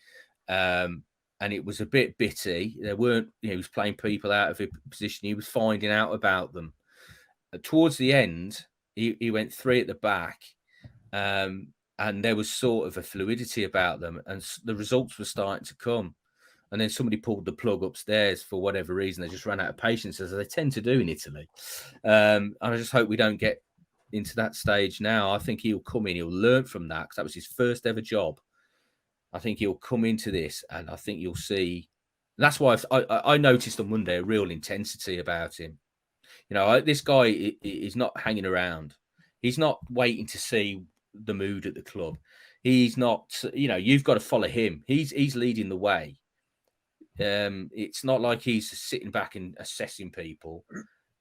and it was a bit bitty. There weren't, he was playing people out of his position. He was finding out about them. Towards the end, he went 3 at the back, and there was sort of a fluidity about them, and the results were starting to come. And then somebody pulled the plug upstairs for whatever reason. They just ran out of patience, as they tend to do in Italy. And I just hope we don't get into that stage now. I think he'll come in, he'll learn from that, because that was his first ever job. I think he'll come into this, and I think you'll see. That's why I noticed on Monday a real intensity about him. This guy is not hanging around. He's not waiting to see the mood at the club. He's not, you've got to follow him. He's leading the way. It's not like he's sitting back and assessing people.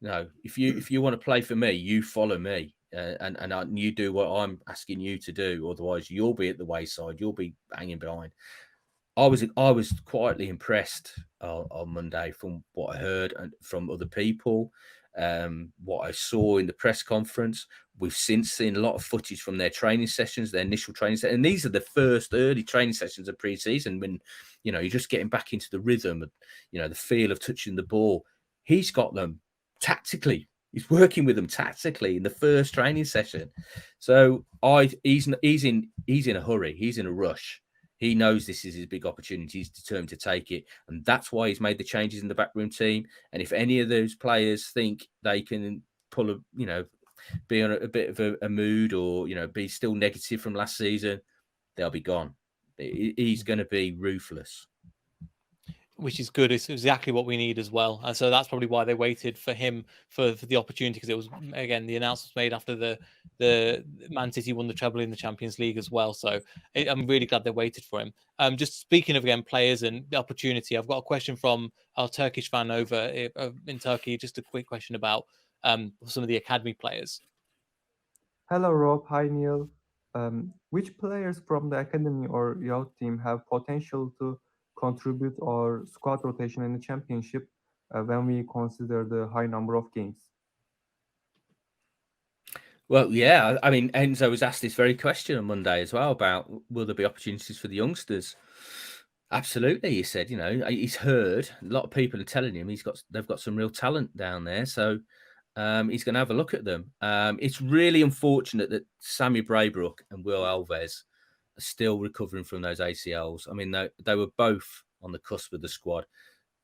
No, if you want to play for me, you follow me, and you do what I'm asking you to do. Otherwise, you'll be at the wayside. You'll be hanging behind. I was quietly impressed on Monday from what I heard and from other people, what I saw in the press conference. We've since seen a lot of footage from their training sessions, their initial training sessions, and these are the first early training sessions of pre-season when you're just getting back into the rhythm and the feel of touching the ball. He's got them tactically. He's working with them tactically in the first training session. So he's in a hurry. He's in a rush. He knows this is his big opportunity. He's determined to take it. And that's why he's made the changes in the backroom team. And if any of those players think they can pull be on a bit of a mood or, be still negative from last season, they'll be gone. He's going to be ruthless. Which is good. It's exactly what we need as well. And so that's probably why they waited for him for the opportunity, because it was, again, the announcement made after the Man City won the treble in the Champions League as well. So I'm really glad they waited for him. Just speaking of, again, players and the opportunity, I've got a question from our Turkish fan over in Turkey. Just a quick question about some of the academy players. Hello, Rob. Hi, Neil. Which players from the academy or youth team have potential to contribute or squad rotation in the Championship when we consider the high number of games? Well, yeah. I mean, Enzo was asked this very question on Monday as well about will there be opportunities for the youngsters? Absolutely, he said. He's heard a lot of people are telling him they've got some real talent down there, so he's going to have a look at them. It's really unfortunate that Sammy Braybrook and Will Alves are still recovering from those ACLs. I mean, they were both on the cusp of the squad.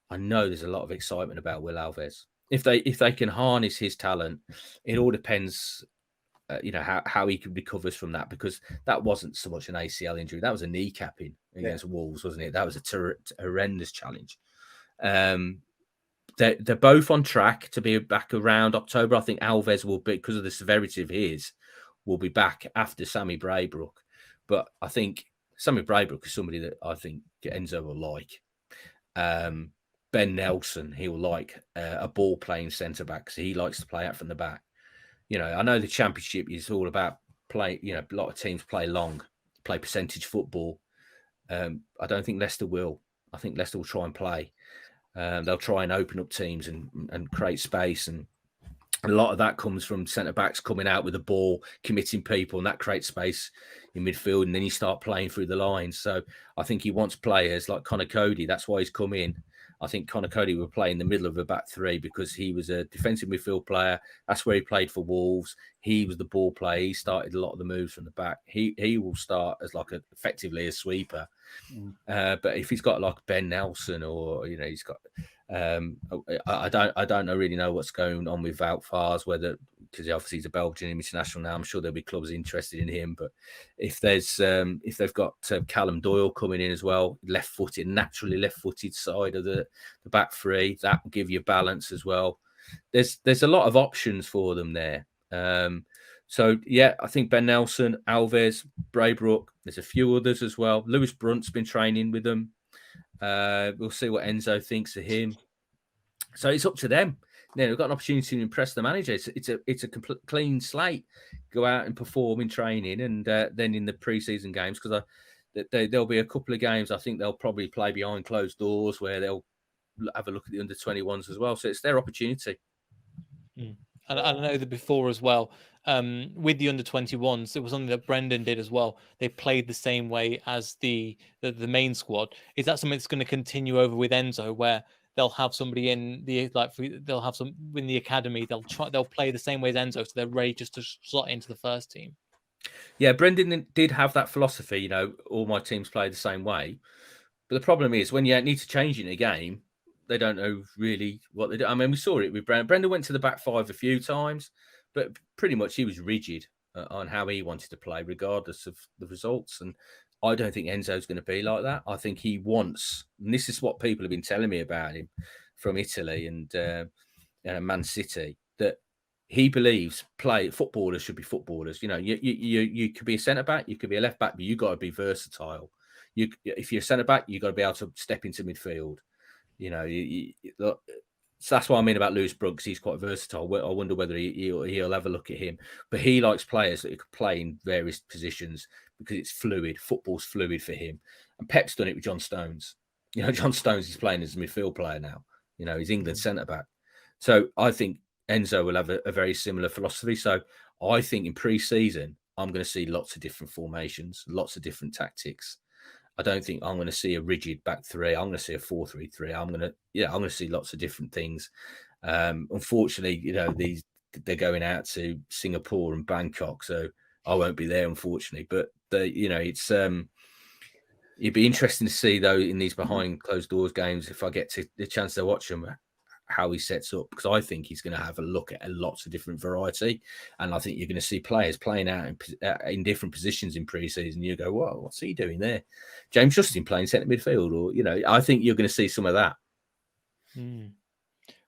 I know there's a lot of excitement about Will Alves. If they can harness his talent, it all depends, how he recovers from that, because that wasn't so much an ACL injury. That was a kneecapping against Wolves, wasn't it? That was a horrendous challenge. They're both on track to be back around October. I think Alves will be, because of the severity of his, will be back after Sammy Braybrook. But I think Sammy Braybrook is somebody that I think Enzo will like. Ben Nelson, he will like a ball-playing centre-back, so he likes to play out from the back. I know the Championship is all about play. A lot of teams play long, play percentage football. I don't think Leicester will. I think Leicester will try and play. They'll try and open up teams and create space, and a lot of that comes from centre backs coming out with the ball, committing people, and that creates space in midfield. And then you start playing through the lines. So I think he wants players like Connor Cody. That's why he's come in. I think Connor Cody will play in the middle of a back three because he was a defensive midfield player. That's where he played for Wolves. He was the ball player. He started a lot of the moves from the back. He will start as like effectively a sweeper. But if he's got like Ben Nelson, or he's got I don't really know what's going on with Wout Faes, whether, because obviously he's a Belgian international now. I'm sure there'll be clubs interested in him. But if they've got Callum Doyle coming in as well, naturally left-footed side of the back three, that will give you balance as well. There's a lot of options for them there. So yeah, I think Ben Nelson, Alves, Braybrook, there's a few others as well. Lewis Brunt's been training with them. We'll see what Enzo thinks of him. So it's up to them. They've got an opportunity to impress the manager. It's a complete clean slate. Go out and perform in training, and then in the pre-season games, because there'll be a couple of games I think they'll probably play behind closed doors where they'll have a look at the under-21s as well. So it's their opportunity. And I know that before as well, with the under-21s, it was something that Brendan did as well. They played the same way as the main squad. Is that something that's going to continue over with Enzo, where they'll have somebody in they'll have some in the academy, they'll play the same way as Enzo, so they're ready just to slot into the first team? Yeah, Brendan did have that philosophy, all my teams play the same way. But the problem is when you need to change in a game, they don't know really what they do. I mean, we saw it with Brendan. Brendan went to the back five a few times, but pretty much he was rigid on how he wanted to play, regardless of the results. And I don't think Enzo's going to be like that. I think he wants, and this is what people have been telling me about him from Italy and Man City, that he believes footballers should be footballers. You could be a centre back, you could be a left back, but you got to be versatile. If you're a centre back, you got to be able to step into midfield. So that's what I mean about Lewis Brunt, because he's quite versatile. I wonder whether he'll have a look at him. But he likes players that can play in various positions because it's fluid. Football's fluid for him. And Pep's done it with John Stones. John Stones is playing as a midfield player now. He's England's centre-back. So I think Enzo will have a very similar philosophy. So I think in pre-season, I'm going to see lots of different formations, lots of different tactics. I don't think I'm going to see a rigid back three. I'm going to see a 4-3-3. I'm going to see lots of different things. Unfortunately, they're going out to Singapore and Bangkok, so I won't be there, unfortunately. But it's it'd be interesting to see though in these behind closed doors games, if I get the chance to watch them, how he sets up, because I think he's going to have a look at lots of different variety, and I think you're going to see players playing out in different positions in pre-season. You go, "Whoa, what's he doing there?" James Justin playing centre midfield, or I think you're going to see some of that.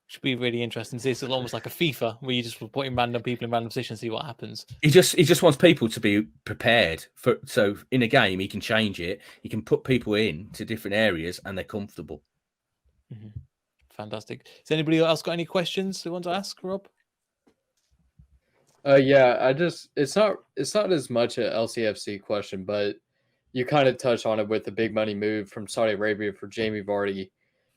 Should be really interesting to see. It's almost like a FIFA where you just put in random people in random positions, see what happens. He just wants people to be prepared for. So in a game, he can change it. He can put people in to different areas, and they're comfortable. Fantastic. Has anybody else got any questions they want to ask, Rob? Yeah, it's not as much a LCFC question, but you kind of touched on it with the big money move from Saudi Arabia for Jamie Vardy.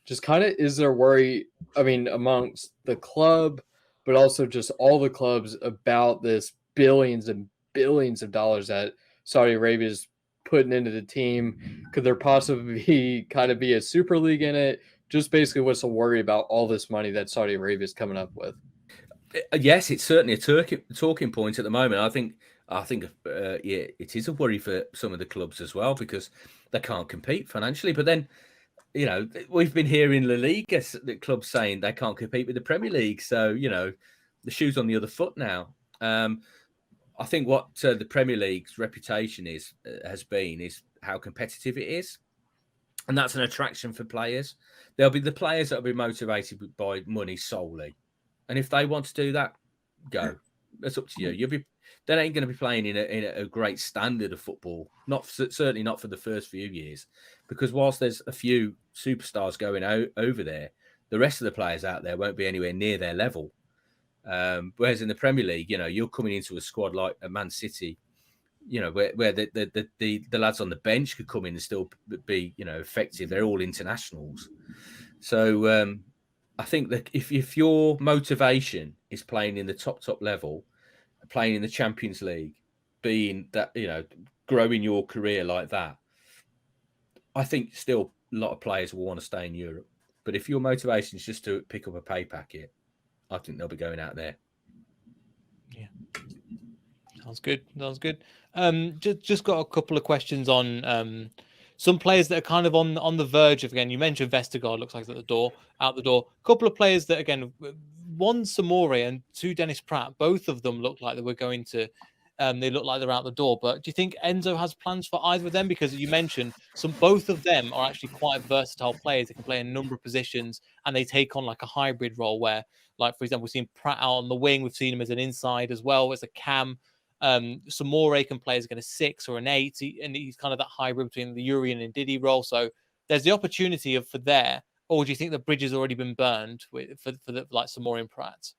Just kind of, is there worry, amongst the club, but also just all the clubs about this billions and billions of dollars that Saudi Arabia is putting into the team? Could there possibly be a Super League in it? Just basically, what's the worry about all this money that Saudi Arabia is coming up with? Yes, it's certainly a talking point at the moment. I think it is a worry for some of the clubs as well, because they can't compete financially. But then, we've been hearing La Liga, the clubs saying they can't compete with the Premier League. So, the shoe's on the other foot now. I think what the Premier League's reputation has been is how competitive it is. And that's an attraction for players. There'll be the players that will be motivated by money solely. And if they want to do that, go. That's up to you. They ain't going to be playing in a great standard of football. Certainly not for the first few years. Because whilst there's a few superstars going over there, the rest of the players out there won't be anywhere near their level. Whereas in the Premier League, you're coming into a squad like a Man City, where the lads on the bench could come in and still be, effective. They're all internationals. So I think that if your motivation is playing in the top level, playing in the Champions League, being that, you know, growing your career like that, I think still a lot of players will want to stay in Europe. But if your motivation is just to pick up a pay packet, I think they'll be going out there. Yeah. Sounds good. Sounds good. Just got a couple of questions on some players that are kind of on the verge of, again, you mentioned Vestergaard looks like it's out the door. A couple of players that, again, one Soumare and two Dennis Praet, both of them look like they were going to they look like they're out the door. But do you think Enzo has plans for either of them? Because you mentioned both of them are actually quite versatile players. They can play a number of positions and they take on like a hybrid role where, like, for example, we've seen Praet out on the wing. We've seen him as an inside as well, as a cam. Soumare can play as a 6 or an 8, and he's kind of that hybrid between the Urian and Didi role. So there's the opportunity for there. Or do you think the bridge has already been burned for the like Soumare and Praet?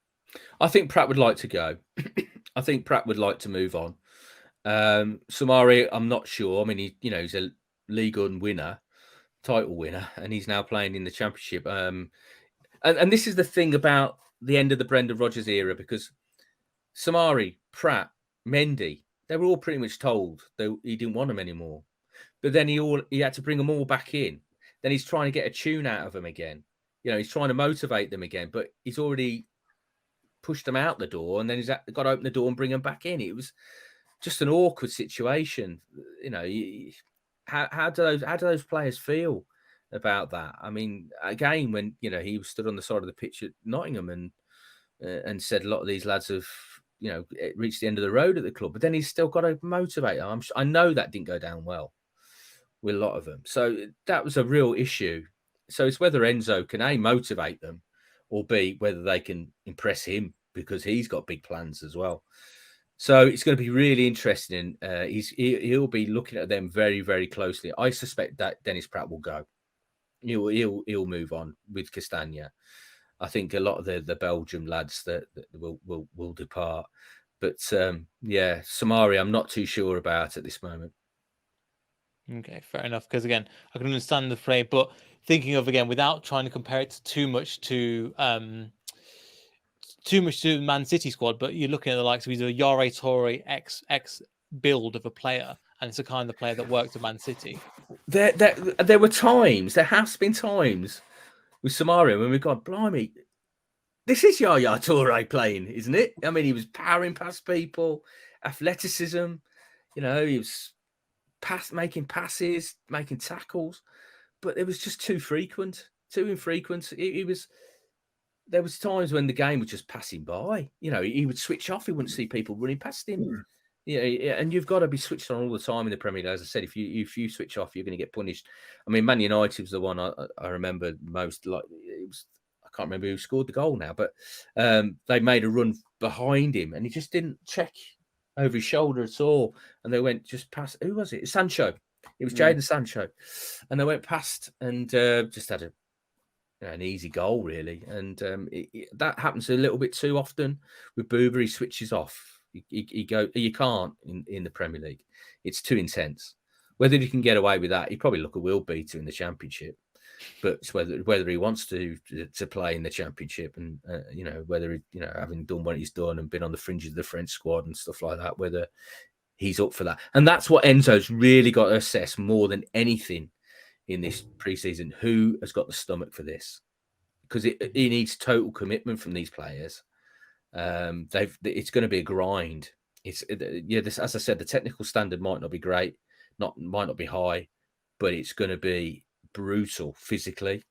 I think Praet would like to go. I think Praet would like to move on. Soumare, I'm not sure. I mean, he's a League One winner, title winner, and he's now playing in the Championship. And this is the thing about the end of the Brendan Rodgers era, because Soumare, Praet, Mendy, they were all pretty much told that he didn't want them anymore. But then he had to bring them all back in. Then he's trying to get a tune out of them again. He's trying to motivate them again, but he's already pushed them out the door, and then he's got to open the door and bring them back in. It was just an awkward situation. How do those players feel about that? I mean, again, when he was stood on the side of the pitch at Nottingham and said a lot of these lads have reached the end of the road at the club, but then he's still got to motivate them. I know that didn't go down well with a lot of them, so that was a real issue. So it's whether Enzo can A, motivate them, or B, whether they can impress him, because he's got big plans as well. So it's going to be really interesting. He'll be looking at them very, very closely. I suspect that Dennis Praet will go. He'll move on with Castagna. I think a lot of the Belgium lads that will depart. But Soumare, I'm not too sure about at this moment. Okay, fair enough. Because again, I can understand the frame, but thinking of, again, without trying to compare it too much to Man City squad, but you're looking at the likes of either Yaya Toure, ex build of a player, and it's the kind of player that worked at Man City. There were times, there has been times with Soumare when we've gone, blimey, this is Yaya Toure playing, isn't it? I mean, he was powering past people, athleticism, he was making passes, making tackles, but it was just too infrequent. There was times when the game was just passing by. He would switch off. He wouldn't see people running past him. And you've got to be switched on all the time in the Premier League. As I said, if you switch off, you're going to get punished. I mean, Man United was the one I remember most. Like, it was, I can't remember who scored the goal now, but they made a run behind him, and he just didn't check over his shoulder at all. And they went just past. Who was it? Sancho. It was Jadon Sancho, and they went past and just had an easy goal, really. And that happens a little bit too often with Boober. He switches off. You can't in the Premier League. It's too intense. Whether he can get away with that, he probably look a will beater in the Championship. But it's whether he wants to play in the Championship, and whether having done what he's done and been on the fringes of the French squad and stuff like that, whether he's up for that. And that's what Enzo's really got to assess more than anything in this preseason. Who has got the stomach for this? Because he needs total commitment from these players. It's going to be a grind. As I said, the technical standard might not be great, might not be high, but it's going to be brutal physically.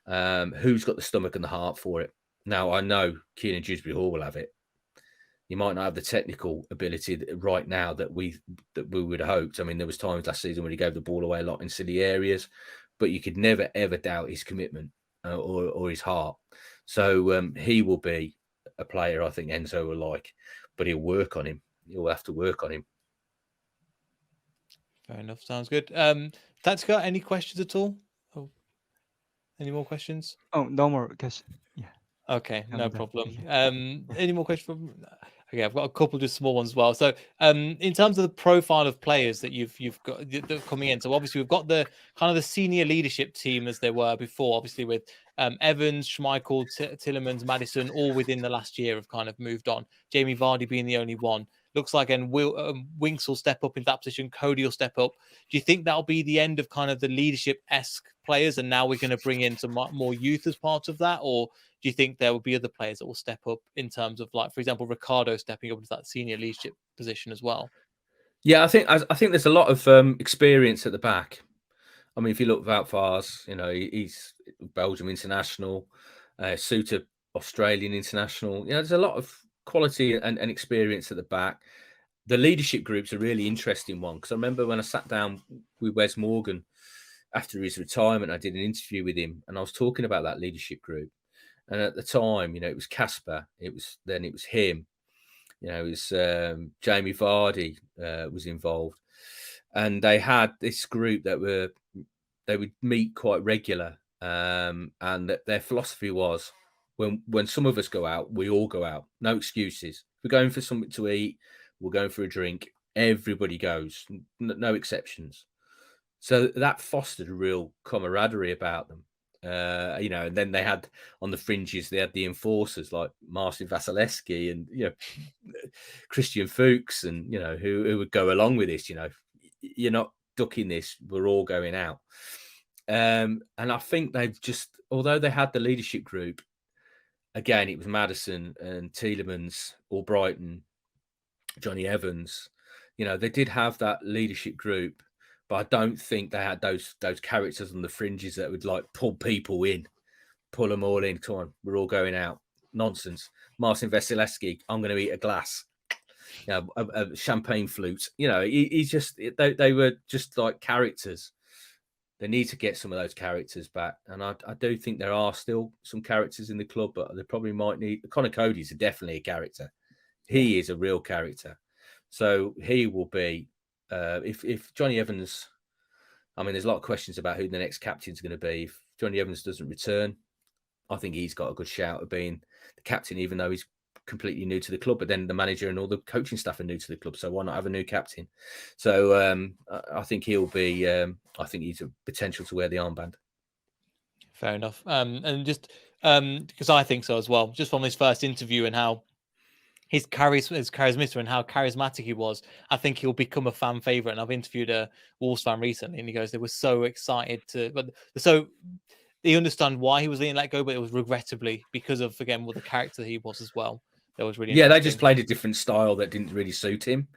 Who's got the stomach and the heart for it? Now, I know Kiernan Dewsbury Hall will have it. He might not have the technical ability right now that we would have hoped. I mean, there was times last season when he gave the ball away a lot in silly areas, but you could never ever doubt his commitment or his heart. So he will be a player I think Enzo will like, but he'll work on him. He'll have to work on him. Fair enough. Sounds good. Tatsika, any questions at all? Oh, any more questions? Oh, no more questions. Yeah. Okay, no done. problem. Yeah. Any more questions from? Okay, I've got a couple just small ones as well. So, in terms of the profile of players that you've got that are coming in, so obviously we've got the kind of the senior leadership team as they were before. Obviously with Evans, Schmeichel, Tielemans, Maddison, all within the last year have kind of moved on. Jamie Vardy being the only one. Looks like, and Winks will step up in that position. Cody will step up. Do you think that'll be the end of kind of the leadership-esque players, and now we're going to bring in some more youth as part of that, or do you think there will be other players that will step up in terms of, like, for example, Ricardo stepping up into that senior leadership position as well? Yeah, I think there's a lot of experience at the back. I mean, if you look at Wout, you know, he's Belgium international, Suter Australian international. You know, there's a lot of quality and experience at the back. The leadership group's a really interesting one, because I remember when I sat down with Wes Morgan after his retirement, I did an interview with him, and I was talking about that leadership group. And at the time, you know, it was Casper, it was him, you know, it was Jamie Vardy was involved, and they had this group that they would meet quite regular, and that their philosophy was, when some of us go out, we all go out, no excuses. We're going for something to eat, we're going for a drink, everybody goes, no exceptions. So that fostered a real camaraderie about them. You know, and then they had on the fringes, they had the enforcers like Marcin Vasilevsky and, you know, Christian Fuchs, and, you know, who would go along with this. You know, you're not ducking this, we're all going out. And I think they've just, although they had the leadership group, again, it was Maddison and Tielemans, Albrighton, Johnny Evans. You know, they did have that leadership group, but I don't think they had those characters on the fringes that would like pull people in, pull them all in. Come on, we're all going out. Nonsense. Marcin Vasilevsky, I'm going to eat a glass. You know, a champagne flute. You know, he's just, they were just like characters. They need to get some of those characters back. And I do think there are still some characters in the club, but they probably might need. Connor Cody's definitely a character. He is a real character. So he will be, if Johnny Evans, I mean, there's a lot of questions about who the next captain's going to be. If Johnny Evans doesn't return, I think he's got a good shout of being the captain, even though he's completely new to the club. But then the manager and all the coaching staff are new to the club, so why not have a new captain? So I think he'll be. I think he's a potential to wear the armband. Fair enough. And just because I think so as well, just from his first interview and how his charisma and how charismatic he was, I think he'll become a fan favorite. And I've interviewed a Wolves fan recently, and he goes, they were so excited but so they understand why he was being let go, but it was regrettably because of, again, the character he was as well. That was really they just played a different style that didn't really suit him.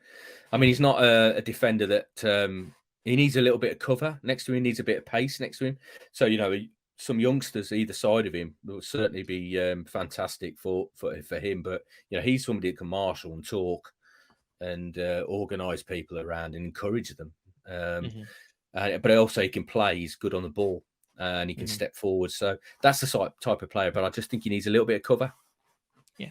I mean, he's not a defender that he needs a little bit of cover next to him, he needs a bit of pace next to him. So, you know, some youngsters either side of him will certainly be fantastic for him. But, you know, he's somebody that can marshal and talk and organise people around and encourage them. But also he can play. He's good on the ball and he can step forward. So that's the type of player. But I just think he needs a little bit of cover. Yeah.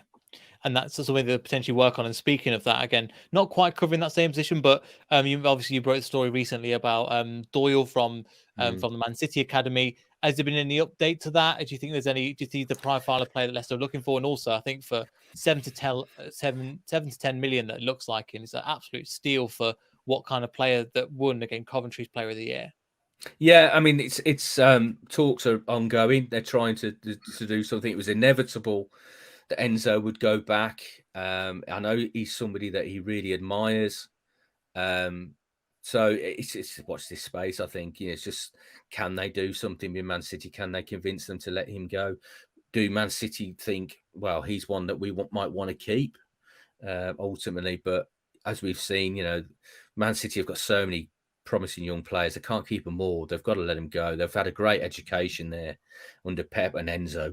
And that's something to potentially work on. And speaking of that, again, not quite covering that same position, but you wrote a story recently about Doyle from the Man City Academy. Has there been any update to that? Do you think there's any? Do you see the profile of player that Leicester are looking for? And also, I think for 7 to 10 million, that it looks like, and it's an absolute steal for what kind of player that won again Coventry's Player of the Year. Yeah, I mean, it's talks are ongoing. They're trying to do something. It was inevitable that Enzo would go back. I know he's somebody that he really admires. So it's watch this space. I think, you know, it's just, can they do something with Man City? Can they convince them to let him go? Do Man City think, well, he's one that we might want to keep ultimately? But as we've seen, you know, Man City have got so many promising young players. They can't keep them all. They've got to let them go. They've had a great education there under Pep and Enzo.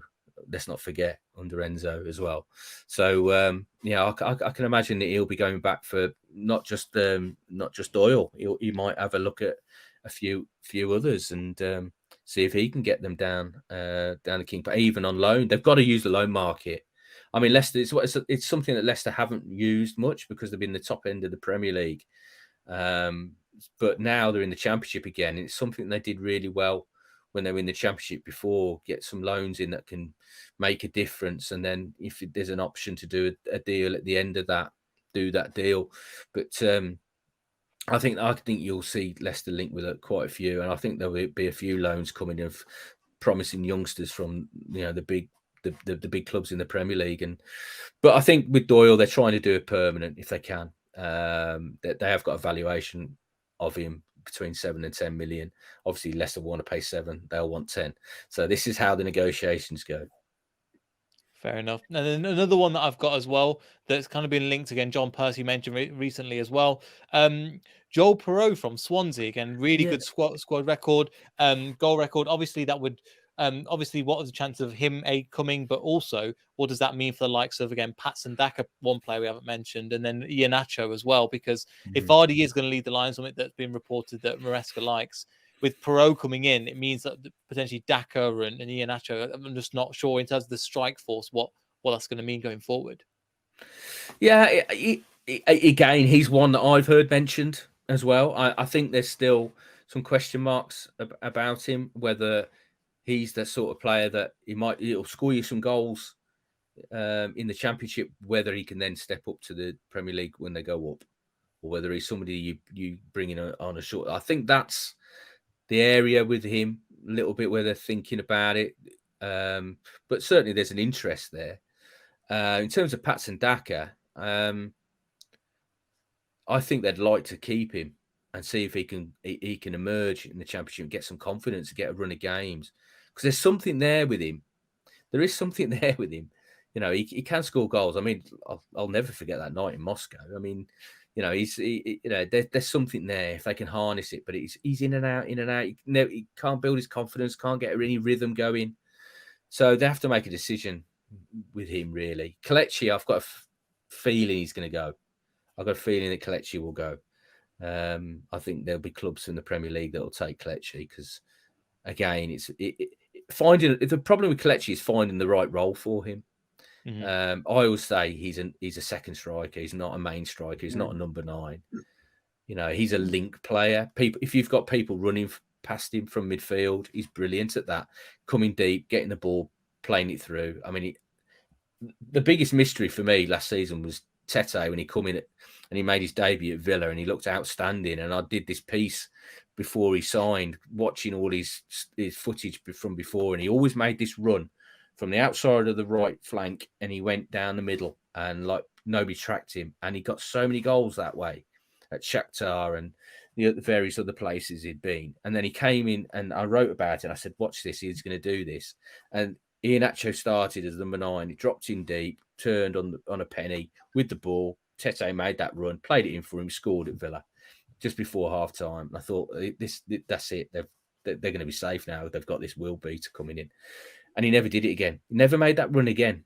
Let's not forget, under Enzo as well. So yeah, I can imagine that he'll be going back for not just Doyle. He might have a look at a few others and see if he can get them down the King. But even on loan, they've got to use the loan market. I mean, Leicester, it's something that Leicester haven't used much because they've been the top end of the Premier League. But now they're in the Championship again. It's something they did really well when they're in the Championship before, get some loans in that can make a difference. And then if there's an option to do a deal at the end of that, do that deal. But I think you'll see Leicester linked with quite a few, and I think there'll be a few loans coming of promising youngsters from the big clubs in the Premier League. But I think with Doyle, they're trying to do it permanent if they can. They have got a valuation of him between 7 and 10 million. Obviously, Leicester want to pay 7; they'll want 10. So this is how the negotiations go. Fair enough. And then another one that I've got as well that's kind of been linked again. John Percy mentioned recently as well. Joel Piroe from Swansea again, really good squad record, goal record. Obviously, that would obviously what are the chances of him coming, but also what does that mean for the likes of again Patson Daka, one player we haven't mentioned, and then Iheanacho as well? Because if Vardy is going to lead the line, something that's been reported that Maresca likes. With Piroe coming in, it means that potentially Daka and Iheanacho, I'm just not sure in terms of the strike force what that's going to mean going forward. Yeah, again, he's one that I've heard mentioned as well. I think there's still some question marks about him, whether he's the sort of player that he'll score you some goals in the Championship, whether he can then step up to the Premier League when they go up, or whether he's somebody you bring in on a short. I think that's the area with him a little bit where they're thinking about it, but certainly there's an interest there. In terms of Patson Daka, I think they'd like to keep him and see if he can emerge in the Championship and get some confidence and get a run of games, because there's something there with him. There is something there with him. He can score goals. I mean, I'll never forget that night in Moscow. I mean, there's something there if they can harness it. But he's in and out. He can't build his confidence, can't get any rhythm going. So they have to make a decision with him, really. Kelechi, I've got a feeling he's going to go. I've got a feeling that Kelechi will go. I think there'll be clubs in the Premier League that will take Kelechi because, again, finding the problem with Kelechi is finding the right role for him. I always say he's a second striker. He's not a main striker. He's not a number 9. He's a link player. If you've got people running past him from midfield, he's brilliant at that. Coming deep, getting the ball, playing it through. I mean, the biggest mystery for me last season was Tete when he come in and he made his debut at Villa and he looked outstanding. And I did this piece before he signed, watching all his footage from before, and he always made this run from the outside of the right flank and he went down the middle and like nobody tracked him. And he got so many goals that way at Shakhtar and the various other places he'd been. And then he came in and I wrote about it. I said, watch this, he's going to do this. And Iheanacho started as number 9. He dropped in deep, turned on a penny with the ball. Tete made that run, played it in for him, scored at Villa just before half time. I thought, that's it. They're going to be safe now. They've got this Will Beater coming in. And he never did it again. He never made that run again.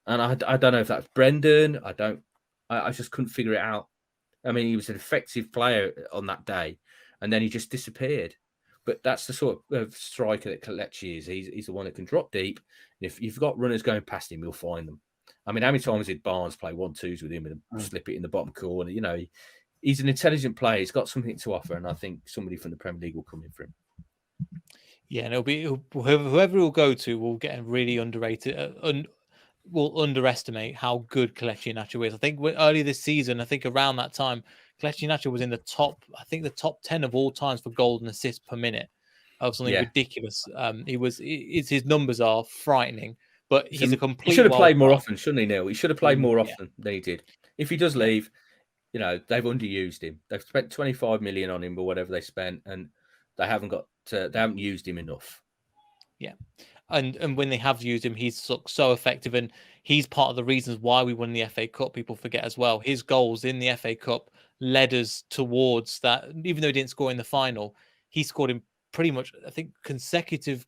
And I don't know if that's Brendan. I just couldn't figure it out. I mean, he was an effective player on that day, and then he just disappeared. But that's the sort of striker that Kelechi is. He's the one that can drop deep. And if you've got runners going past him, you'll find them. I mean, how many times did Barnes play 1-2s with him and slip it in the bottom corner? He's an intelligent player. He's got something to offer, and I think somebody from the Premier League will come in for him. Yeah, and it'll be whoever will go to will get really underrated. Will underestimate how good Kelechi Iheanacho is. I think early this season, I think around that time, Kelechi Iheanacho was in the top 10 of all times for goals and assists per minute, of something ridiculous. His numbers are frightening, but he's a complete. He should have played more often, shouldn't he, Neil? He should have played more often than he did. If he does leave, they've underused him. They've spent 25 million on him or whatever they spent, and they haven't used him enough. Yeah. And when they have used him, he's so effective, and he's part of the reasons why we won the FA Cup. People forget as well. His goals in the FA Cup led us towards that. Even though he didn't score in the final, he scored in pretty much, I think, consecutive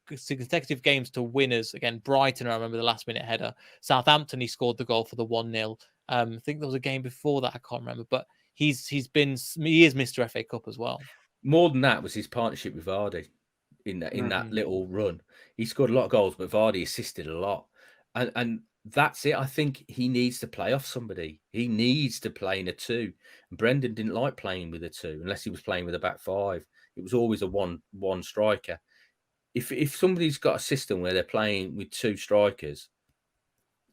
games to winners. Again, Brighton, I remember the last minute header. Southampton, he scored the goal for the 1-0. I think there was a game before that, I can't remember, but he is Mr. FA Cup as well. More than that was his partnership with Vardy. In that little run, he scored a lot of goals, but Vardy assisted a lot, and that's it. I think he needs to play off somebody. He needs to play in a 2. And Brendan didn't like playing with a 2 unless he was playing with a back 5. It was always a one striker. if somebody's got a system where they're playing with 2 strikers,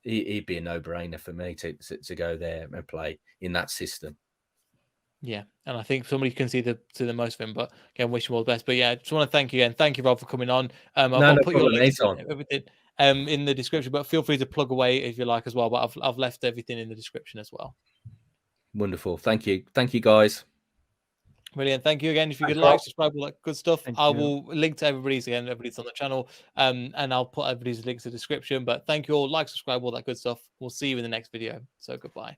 it'd be a no-brainer for me to go there and play in that system. Yeah, and I think somebody can see the most of him. But again, wish him all the best. But yeah, just want to thank you again. Thank you, Rob, for coming on. I'll put your links everything in the description, but feel free to plug away if you like as well. But I've left everything in the description as well. Wonderful. Thank you, guys. Brilliant. Thank you again. If you could like, subscribe, all that good stuff. Thank I you. will link to everybody's on the channel. And I'll put everybody's links in the description. But thank you all. Like, subscribe, all that good stuff. We'll see you in the next video. So goodbye.